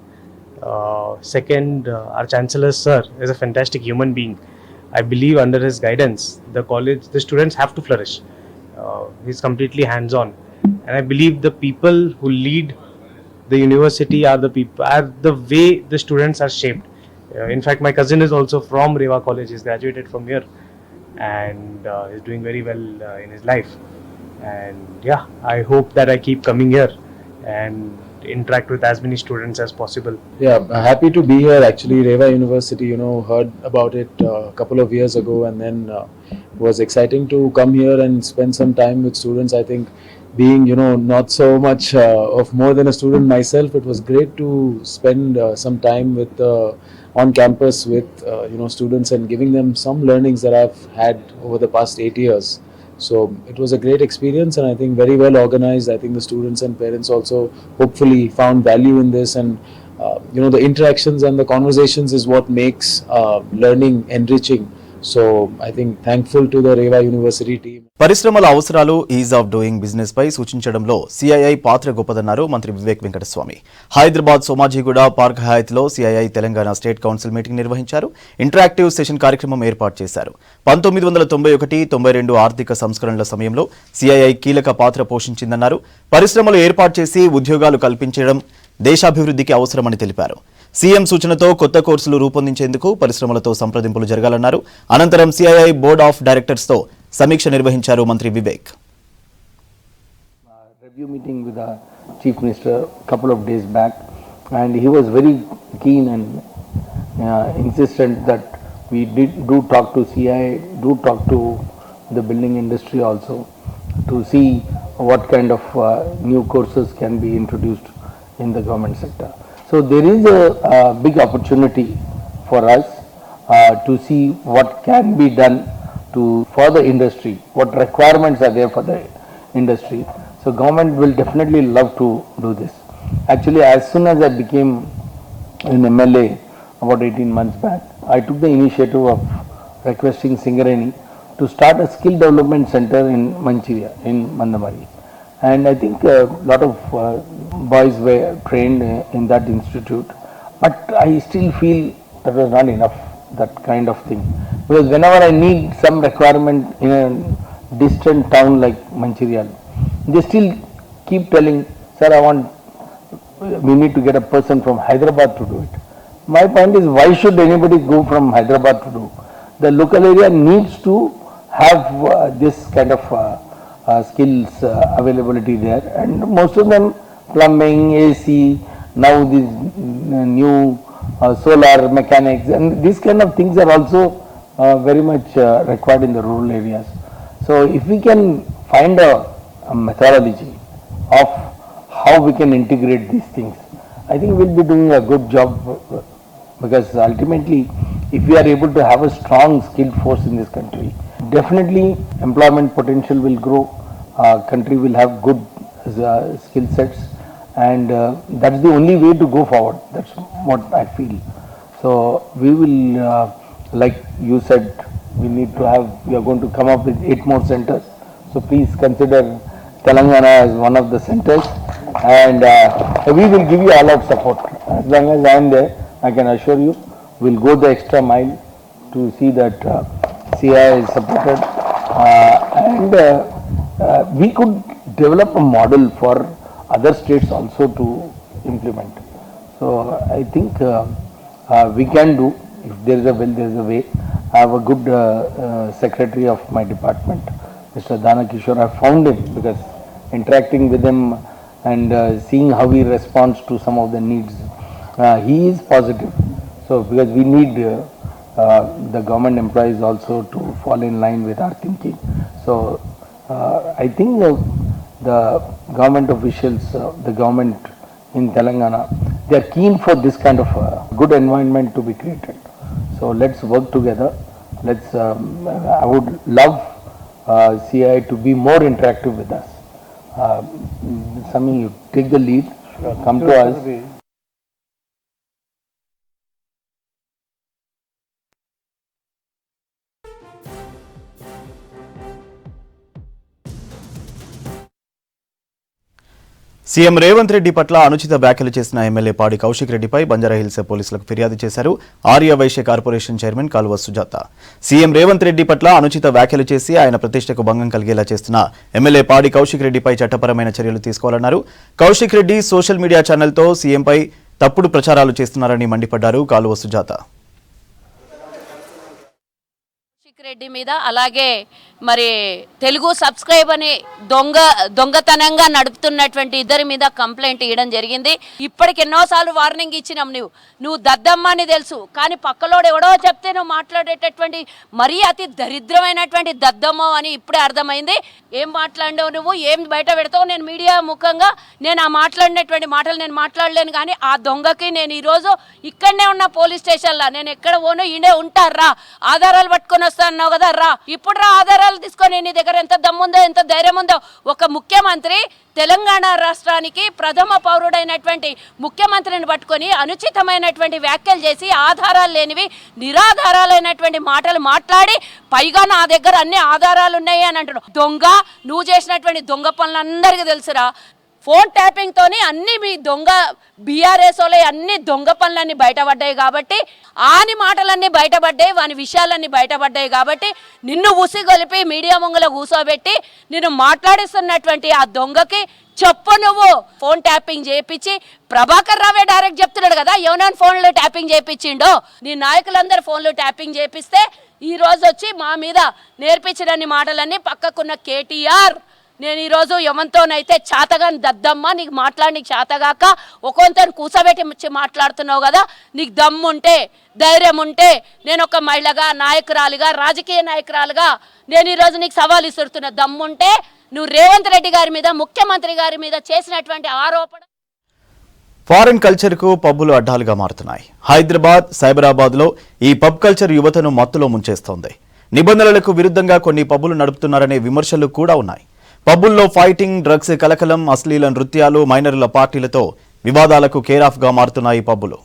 Second, our Chancellor Sir is a fantastic human being. I believe under his guidance, the students have to flourish. He's completely hands-on, and I believe the people who lead the university are the way the students are shaped. In fact, my cousin is also from Reva College. He's graduated from here, and he's doing very well in his life. And yeah, I hope that I keep coming here and interact with as many students as possible. Yeah, happy to be here. Actually, Reva University, heard about it a couple of years ago, and then was exciting to come here and spend some time with students. I think being, not so much of more than a student myself, it was great to spend some time with on campus with students and giving them some learnings that I've had over the past 8 years. So it was a great experience, and I think very well organized. I think the students and parents also hopefully found value in this, and the interactions and the conversations is what makes learning enriching. So I think thankful to the Reva University team. పరిశ్రమల అవసరాలు ease of doing business పై సూచించడంలో CII పాత్ర గొప్పదన్నారు మంత్రి Vivek Venkataswamy. Hyderabad Somajiguda Park హయాత్లో CII Telangana state council meeting నిర్వహించారు. Interactive session కార్యక్రమం ఏర్పాటు చేశారు. 1991-92 ఆర్థిక సంస్కరణల సమయంలో సిఐఐ కీలక పాత్ర పోషించిందన్నారు. పరిశ్రమలు ఏర్పాటు చేసి ఉద్యోగాలు కల్పించడం దేశాభివృద్ధికి అవసరమని తెలిపారు. సీఎం సూచనతో కొత్త కోర్సులు రూపొందించేందుకు పరిశ్రమలతో సంప్రదింపులు జరగాలన్నారు. అనంతరం సిఐఐ బోర్డ్ ఆఫ్ డైరెక్టర్స్తో సమీక్ష నిర్వహించారు మంత్రి Vivek. Review meeting with the Chief Minister a couple of days back, and he was very keen and insistent that We do talk to CI, do talk to the building industry also to see what kind of new courses can be introduced in the government sector. So there is a big opportunity for us to see what can be done for the industry, what requirements are there for the industry. So government will definitely love to do this. Actually, as soon as I became an MLA about 18 months back, I took the initiative of requesting Singareni to start a skill development center in Manchiria, in Mandamari. And I think a lot of boys were trained in that institute, but I still feel that was not enough, that kind of thing. Because whenever I need some requirement in a distant town like Mancherial, they still keep telling, sir, we need to get a person from Hyderabad to do it. My point is, why should anybody go from Hyderabad to do? The local area needs to have this kind of skills availability there, and most of them plumbing, AC, now these new solar mechanics, and these kind of things are also very much required in the rural areas. So if we can find a methodology of how we can integrate these things, I think we'll be doing a good job, because ultimately if we are able to have a strong skilled force in this country, definitely employment potential will grow, country will have good skill sets, and that's the only way to go forward. That's what I feel. So we will, like you said, we are going to come up with 8 more centers. So please consider Telangana as one of the centers, and we will give you all our support. As long as I am there, I can assure you, we'll go the extra mile to see that CI is supported, and we could develop a model for other states also to implement. So I think we can do, if there is a will, there is a way. I have a good secretary of my department, Mr. Dana Kishore. I found him because interacting with him and seeing how he responds to some of the needs, he is positive. So because we need the government employees also to fall in line with our thinking. So I think the government officials, the government in Telangana, they are keen for this kind of good environment to be created. So let's work together. I would love CI to be more interactive with us. Sami, you take the lead, come to us. CM Revanth Reddy పట్ల అనుచిత వ్యాఖ్యలు చేసిన MLA పాడి కౌశిక్ రెడ్డిపై బంజారాహిల్స్ పోలీసులకు ఫిర్యాదు చేశారు Arya Vysya corporation chairman కాలువ సుజాత. సీఎం రేవంత్ రెడ్డి పట్ల అనుచిత వ్యాఖ్యలు చేసి ఆయన ప్రతిష్టకు భంగం కలిగేలా చేస్తున్న ఎమ్మెల్యే పాడి కౌశిక్ రెడ్డిపై చట్టపరమైన చర్యలు తీసుకోవాలన్నారు. కౌశిక్ రెడ్డి సోషల్ మీడియా ఛానల్తో సీఎంపై తప్పుడు ప్రచారాలు చేస్తున్నారని మండిపడ్డారు కాలువ సుజాత. రెడ్డి మీద అలాగే మరి తెలుగు సబ్స్క్రైబ్ అని దొంగతనంగా నడుపుతున్నటువంటి ఇద్దరి మీద కంప్లైంట్ ఇవ్వడం జరిగింది. ఇప్పటికి ఎన్నోసార్లు వార్నింగ్ ఇచ్చినాం. నువ్వు దద్దమ్మ అని తెలుసు, కానీ పక్కలోడు ఎవడో చెప్తే నువ్వు మాట్లాడేటటువంటి మరీ అతి దరిద్రమైనటువంటి దద్దమ్మ అని ఇప్పుడే అర్థమైంది. ఏం మాట్లాడినావు నువ్వు, ఏం బయట పెడతావు? నేను మీడియా ముఖంగా నేను ఆ మాట్లాడినటువంటి మాటలు నేను మాట్లాడలేను, కానీ ఆ దొంగకి నేను ఈరోజు ఇక్కడనే ఉన్న పోలీస్ స్టేషన్లో నేను ఎక్కడ పోను ఈడే ఉంటారా, ఆధారాలు పట్టుకొని వస్తాను అన్నావు కదా, రా ఇప్పుడు రా ఆధారాలు తీసుకొని. నీ దగ్గర ఎంత దమ్ముందో ఎంత ధైర్యం ఉందో. ఒక ముఖ్యమంత్రి తెలంగాణ రాష్ట్రానికి ప్రథమ పౌరుడైనటువంటి ముఖ్యమంత్రిని పట్టుకొని అనుచితమైనటువంటి వ్యాఖ్యలు చేసి ఆధారాలు లేనివి నిరాధారాలైనటువంటి మాటలు మాట్లాడి పైగా నా దగ్గర అన్ని ఆధారాలు ఉన్నాయి అని అంటున్నావు. దొంగ, నువ్వు చేసినటువంటి దొంగ పనులు అందరికీ తెలుసురా. ఫోన్ ట్యాపింగ్తోని అన్ని మీ దొంగ బీఆర్ఎస్ వాళ్ళ అన్ని దొంగ పనులన్నీ బయటపడ్డాయి కాబట్టి, ఆని మాటలన్నీ బయటపడ్డాయి, వాని విషయాలన్నీ బయటపడ్డాయి కాబట్టి నిన్ను ఉసిగొలిపి మీడియా ముంగల కూర్చోబెట్టి నిన్ను మాట్లాడిస్తున్నటువంటి ఆ దొంగకి చెప్పు. నువ్వు ఫోన్ ట్యాపింగ్ చేయించి ప్రభాకర్ రావే డైరెక్ట్ చెప్తున్నాడు కదా, ఎవరైనా ఫోన్లో ట్యాపింగ్ చేయించిండో. నీ నాయకులందరూ ఫోన్లో ట్యాపింగ్ చేపిస్తే ఈ రోజు వచ్చి మా మీద నేర్పించడని మాటలన్నీ పక్కకున్న కేటీఆర్ నేను ఈరోజు ఎవరితోనైతే చాతగాని దద్దమ్మ నీకు నీకు చాతగాక ఒక్కొంతని కూసబెట్టి మాట్లాడుతున్నావు కదా, నీకు దమ్ముంటే ధైర్యం ఉంటే నేను ఒక మహిళగా నాయకురాలుగా రాజకీయ నాయకురాలుగా నేను ఈరోజు నీకు సవాల్ ఇస్తున్నా. దమ్ముంటే నువ్వు రేవంత్ రెడ్డి గారి మీద ముఖ్యమంత్రి గారి మీద చేసినటువంటి ఆరోపణ. ఫారెన్ కల్చర్కు పబ్బులు అడ్డాలుగా మారుతున్నాయి. హైదరాబాద్, సైబరాబాద్లో ఈ పబ్ కల్చర్ యువతను మత్తులో ముంచేస్తోంది. నిబంధనలకు విరుద్ధంగా కొన్ని పబ్బులు నడుపుతున్నారనే విమర్శలు కూడా ఉన్నాయి. పబ్బుల్లో ఫైటింగ్, డ్రగ్స్, కలకలం, అశ్లీల నృత్యాలు, మైనర్ల పార్టీలతో వివాదాలకు కేరాఫ్గా మారుతున్నాయి పబ్బులు.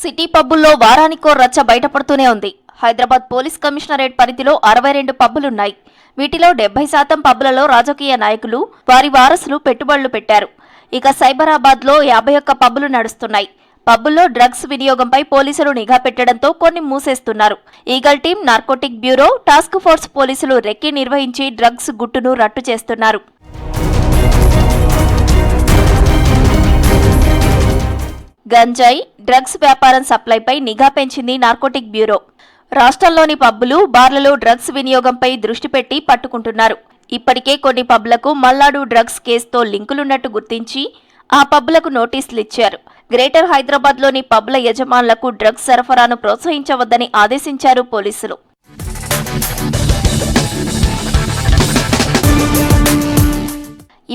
సిటీ పబ్బుల్లో వారానికో రచ్చ బయటపడుతూనే ఉంది. హైదరాబాద్ పోలీస్ కమిషనరేట్ పరిధిలో 62 పబ్బులున్నాయి. వీటిలో 70% పబ్బులలో రాజకీయ నాయకులు, వారి వారసులు పెట్టుబడులు పెట్టారు. ఇక సైబరాబాద్లో 51 పబ్బులు నడుస్తున్నాయి. పబ్బుల్లో డ్రగ్స్ వినియోగంపై పోలీసులు నిఘా పెట్టడంతో కొన్ని మూసేస్తున్నారు. Eagle team, narcotic bureau, task force పోలీసులు రెక్కి నిర్వహించి డ్రగ్స్ గుట్టును రట్టు చేస్తున్నారు. గంజాయి, డ్రగ్స్ వ్యాపారం సప్లైపై నిఘా పెంచింది నార్కోటిక్ బ్యూరో. రాష్ట్రంలోని పబ్బులు, బార్లలో డ్రగ్స్ వినియోగంపై దృష్టి పెట్టి పట్టుకుంటున్నారు. ఇప్పటికే కొన్ని పబ్లకు మల్లాడు డ్రగ్స్ కేసుతో లింకులున్నట్టు గుర్తించి ఆ పబ్లకు నోటీసులు ఇచ్చారు. గ్రేటర్ హైదరాబాద్లోని పబ్ల యజమానులకు డ్రగ్స్ సరఫరాను ప్రోత్సహించవద్దని ఆదేశించారు పోలీసులు.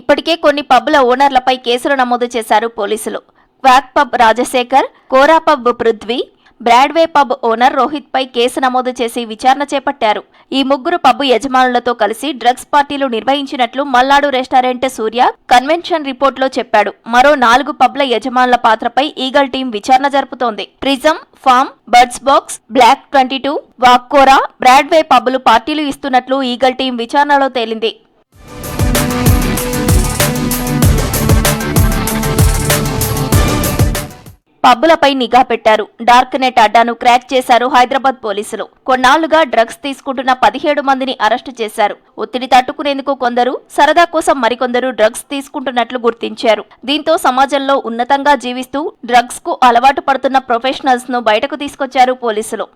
ఇప్పటికే కొన్ని పబ్ల ఓనర్లపై కేసులు నమోదు చేశారు పోలీసులు. Quake pub Rajasekhar, Kora pub Prithvi, Broadway pub owner Rohit పై కేసు నమోదు చేసి విచారణ చేపట్టారు. ఈ ముగ్గురు పబ్బు యజమానులతో కలిసి డ్రగ్స్ పార్టీలు నిర్వహించినట్లు మల్లాడు రెస్టారెంట్ సూర్య కన్వెన్షన్ రిపోర్టులో చెప్పాడు. మరో 4 పబ్ల యజమానుల పాత్రపై ఈగల్ టీం విచారణ జరుపుతోంది. Prism, Farm, Birds Box, Black 22, వాక్కోరా, బ్రాడ్వే పబ్బులు పార్టీలు ఇస్తున్నట్లు ఈగల్ టీం విచారణలో తేలింది. పబ్బులపై నిఘా పెట్టారు. డార్క్ నెట్ అడ్డాను క్రాక్ చేశారు హైదరాబాద్ పోలీసులు. కొన్నాళ్లుగా డ్రగ్స్ తీసుకుంటున్న 17 మందిని అరెస్టు చేశారు. ఒత్తిడి తట్టుకునేందుకు కొందరు, సరదా కోసం మరికొందరు డ్రగ్స్ తీసుకుంటున్నట్లు గుర్తించారు. దీంతో సమాజంలో ఉన్నతంగా జీవిస్తూ డ్రగ్స్ కు అలవాటు పడుతున్న ప్రొఫెషనల్స్ ను బయటకు తీసుకొచ్చారు పోలీసులు.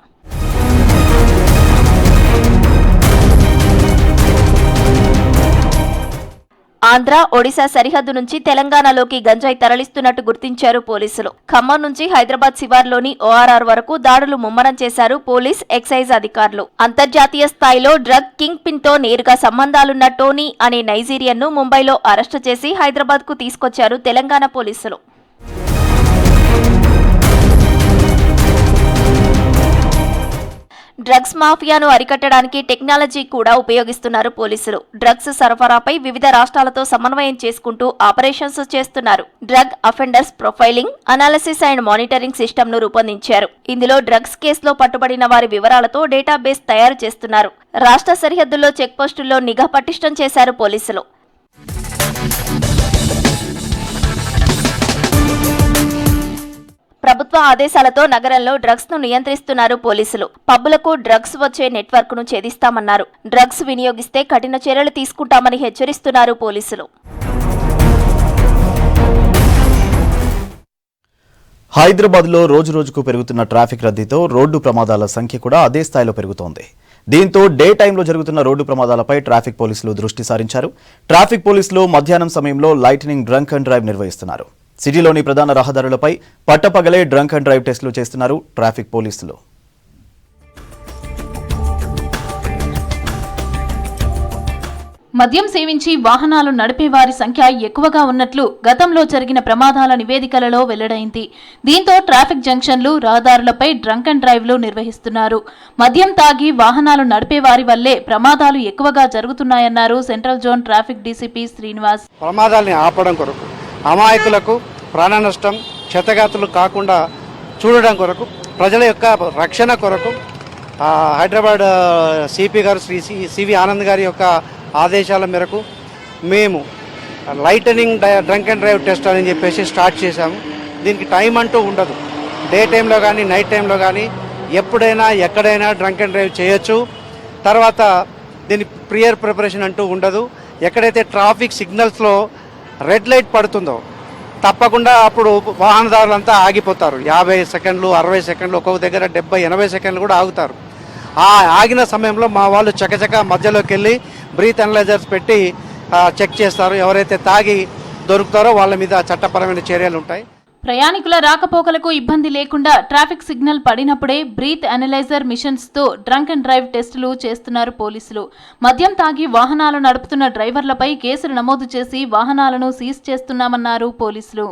ఆంధ్ర, ఒడిశా సరిహద్దు నుంచి తెలంగాణలోకి గంజాయి తరలిస్తున్నట్టు గుర్తించారు పోలీసులు. ఖమ్మం నుంచి హైదరాబాద్ శివార్లోని ఓఆర్ఆర్ వరకు దాడులు ముమ్మరం చేశారు పోలీస్, ఎక్సైజ్ అధికారులు. అంతర్జాతీయ స్థాయిలో డ్రగ్ కింగ్ పిన్ తో నేరుగా సంబంధాలున్న టోనీ అనే నైజీరియన్ను ముంబైలో అరెస్టు చేసి హైదరాబాద్ కు తీసుకొచ్చారు తెలంగాణ పోలీసులు. డ్రగ్స్ మాఫియాను అరికట్టడానికి టెక్నాలజీ కూడా ఉపయోగిస్తున్నారు పోలీసులు. డ్రగ్స్ సరఫరాపై వివిధ రాష్ట్రాలతో సమన్వయం చేసుకుంటూ ఆపరేషన్స్ చేస్తున్నారు. Drug offenders profiling, analysis and monitoring system ను రూపొందించారు. ఇందులో డ్రగ్స్ కేసులో పట్టుబడిన వారి వివరాలతో డేటాబేస్ తయారు చేస్తున్నారు. రాష్ట్ర సరిహద్దుల్లో చెక్పోస్టుల్లో నిఘా పటిష్టం చేశారు పోలీసులు. ప్రభుత్వ ఆదేశాలతో నగరంలో డ్రగ్స్ ను నియంత్రిస్తున్నారు పోలీసులు. పబ్బులకు డ్రగ్స్ వచ్చే నెట్వర్క్ ను ఛేదిస్తామన్నారు. డ్రగ్స్ వినియోగిస్తే కఠిన చర్యలు తీసుకుంటామని హెచ్చరిస్తున్నారు పోలీసులు. హైదరాబాద్లో రోజురోజుకు పెరుగుతున్న ట్రాఫిక్ రద్దీతో రోడ్డు ప్రమాదాల సంఖ్య కూడా అదే స్థాయిలో పెరుగుతోంది. దీంతో డే టైంలో జరుగుతున్న రోడ్డు ప్రమాదాలపై ట్రాఫిక్ పోలీసులు దృష్టి సారించారు. ట్రాఫిక్ పోలీసులు మధ్యాహ్నం సమయంలో లైటనింగ్ డ్రంక్ అండ్ డ్రైవ్ నిర్వహిస్తున్నారు. సిటీలోని ప్రధాన రహదారులపై పట్టపగలే డ్రంక్ అండ్ డ్రైవ్ టెస్టులు చేస్తున్నారు ట్రాఫిక్ పోలీసులు. మద్యం సేవించి వాహనాలు నడిపే వారి సంఖ్య ఎక్కువగా ఉన్నట్లు గతంలో జరిగిన ప్రమాదాల నివేదికలలో వెల్లడైంది. దీంతో ట్రాఫిక్ జంక్షన్లు, రహదారులపై డ్రంక్ అండ్ డ్రైవ్లు నిర్వహిస్తున్నారు. మద్యం తాగి వాహనాలు నడిపే వారి వల్లే ప్రమాదాలు ఎక్కువగా జరుగుతున్నాయన్నారు central zone traffic DCP Srinivas. ప్రమాదాలని ఆపడం కొరకు, అమాయకులకు ప్రాణ నష్టం, క్షతగాతులు కాకుండా చూడడం కొరకు, ప్రజల యొక్క రక్షణ కొరకు హైదరాబాద్ సిపి గారు శ్రీ సివి ఆనంద్ గారి యొక్క ఆదేశాల మేరకు మేము lightening drunk and drive test అని చెప్పేసి స్టార్ట్ చేశాము. దీనికి టైం అంటూ ఉండదు. డే టైంలో కానీ నైట్ టైంలో కానీ ఎప్పుడైనా ఎక్కడైనా డ్రంక్ అండ్ డ్రైవ్ చేయొచ్చు. తర్వాత దీని ప్రియర్ ప్రిపరేషన్ అంటూ ఉండదు. ఎక్కడైతే ట్రాఫిక్ సిగ్నల్స్లో రెడ్ లైట్ పడుతుందో తప్పకుండా అప్పుడు వాహనదారులంతా ఆగిపోతారు. 50 సెకండ్లు, 60 సెకండ్లు, ఒక్కొక్క దగ్గర 70-80 సెకండ్లు కూడా ఆగుతారు. ఆ ఆగిన సమయంలో మా వాళ్ళు చకచక మధ్యలోకి వెళ్ళి బ్రీత్ అనలైజర్స్ పెట్టి చెక్ చేస్తారు. ఎవరైతే తాగి దొరుకుతారో వాళ్ళ మీద చట్టపరమైన చర్యలు ఉంటాయి. ప్రయాణికుల రాకపోకలకు ఇబ్బంది లేకుండా ట్రాఫిక్ సిగ్నల్ పడినప్పుడే బ్రీత్ అనలైజర్ మిషన్స్ తో డ్రంక్ అండ్ డ్రైవ్ టెస్టులు చేస్తున్నారు పోలీసులు. మద్యం తాగి వాహనాలు నడుపుతున్న డ్రైవర్లపై కేసులు నమోదు చేసి వాహనాలను సీజ్ చేస్తున్నామన్నారు పోలీసులు.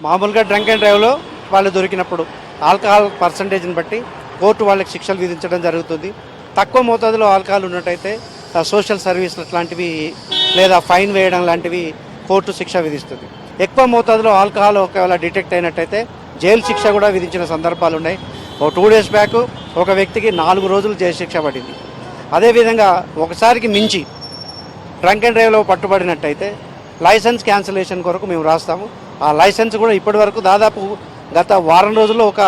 మామూలుగా డ్రంక్ అండ్ డ్రైవ్లో వాళ్ళు దొరికినప్పుడు ఆల్కహాల్ పర్సంటేజ్ని బట్టి కోర్టు వాళ్ళకి శిక్షలు విధించడం జరుగుతుంది. తక్కువ మోతాదులో ఆల్కహాల్ ఉన్నట్టయితే సోషల్ సర్వీస్ లాంటివి లేదా ఫైన్ వేయడం లాంటివి కోర్టు శిక్ష విధిస్తుంది. ఎక్కువ మోతాదులో ఆల్కహాల్ ఒకవేళ డిటెక్ట్ అయినట్టయితే జైలు శిక్ష కూడా విధించిన సందర్భాలు ఉన్నాయి. 2 days బ్యాక్ ఒక వ్యక్తికి 4 రోజులు జైలు శిక్ష పడింది. అదేవిధంగా ఒకసారికి మించి డ్రంక్ అండ్ డ్రైవ్లో పట్టుబడినట్టయితే లైసెన్స్ క్యాన్సిలేషన్ కొరకు మేము రాస్తాము. ఆ లైసెన్స్ కూడా ఇప్పటి వరకు దాదాపు గత వారం రోజుల్లో ఒక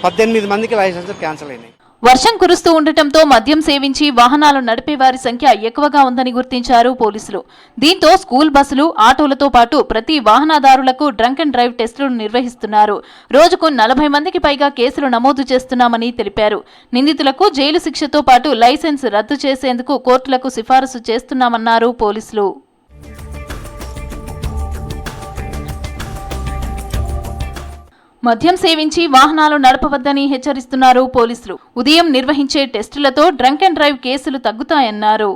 18 మందికి లైసెన్స్ క్యాన్సిల్ అయినాయి. వర్షం కురుస్తూ ఉండటంతో మద్యం సేవించి వాహనాలు నడిపే వారి సంఖ్య ఎక్కువగా ఉందని గుర్తించారు పోలీసులు. దీంతో స్కూల్ బస్సులు, ఆటోలతో పాటు ప్రతి వాహనదారులకు డ్రంక్ అండ్ డ్రైవ్ టెస్టులు నిర్వహిస్తున్నారు. రోజుకు 40 మందికి పైగా కేసులు నమోదు చేస్తున్నామని తెలిపారు. నిందితులకు జైలు శిక్షతో పాటు లైసెన్స్ రద్దు చేసేందుకు కోర్టులకు సిఫారసు చేస్తున్నామన్నారు పోలీసులు. మద్యం సేవించి వాహనాలు నడపవద్దని హెచ్చరిస్తున్నారు పోలీసులు. ఉదయం నిర్వహించే టెస్టులతో డ్రంక్ అండ్ డ్రైవ్ కేసులు తగ్గుతాయన్నారు.